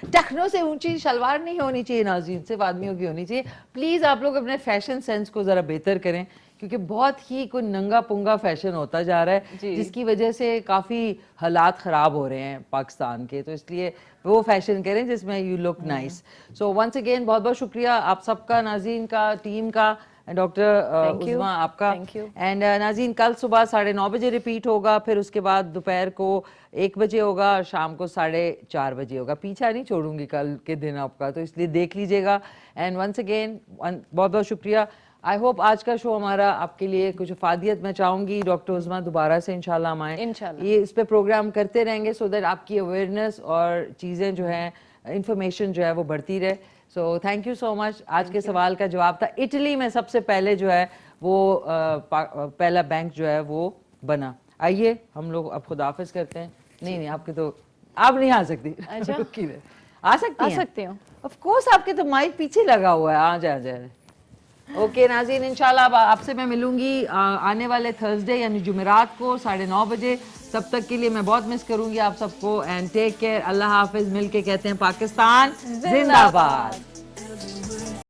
टखनों से ऊंची शलवार नहीं होनी चाहिए नाज़रीन, सिर्फ आदमियों की होनी चाहिए। प्लीज़ आप लोग अपने फैशन सेंस को ज़रा बेहतर करें, क्योंकि बहुत ही कोई नंगा पुंगा फैशन होता जा रहा है, जिसकी वजह से काफ़ी हालात ख़राब हो रहे हैं पाकिस्तान के, तो इसलिए वो फैशन करें जिसमें you look nice. So once again बहुत बहुत शुक्रिया आप सबका, नाज़रीन का, टीम का, डॉक्टर उज़मा आपका। एंड नाज़रीन कल सुबह 9:30 बजे रिपीट होगा, फिर उसके बाद दोपहर को 1 बजे होगा, शाम को 4:30 बजे होगा। पीछा नहीं छोड़ूंगी कल के दिन आपका, तो इसलिए देख लीजिएगा। एंड वंस अगेन बहुत बहुत शुक्रिया। आई होप आज का शो हमारा आपके लिए कुछ इफादियत मैं चाहूँगी। डॉक्टर उज़मा दोबारा से इंशाल्लाह हम आए, ये इस पे प्रोग्राम करते रहेंगे, सो दैट आपकी अवेयरनेस और चीज़ें जो हैं, इंफॉर्मेशन जो है वो बढ़ती रहे। So thank you so much. आज के सवाल का जवाब था इटली में सबसे पहले जो है वो पहला बैंक जो है वो बना। आइए हम लोग अब खुदाफिज करते हैं। नहीं आपके तो आप नहीं आ सकती। अच्छा आ सकती हूँ ऑफ कोर्स, आपके तो माइक पीछे लगा हुआ है, आ जाए। ओके नाज़रीन, इंशाल्लाह अब आपसे मैं मिलूंगी आने वाले थर्सडे यानी जुमेरात को 9:30 बजे। तब तक के लिए मैं बहुत मिस करूंगी आप सबको। एंड टेक केयर, अल्लाह हाफिज। मिलके कहते हैं पाकिस्तान जिंदाबाद।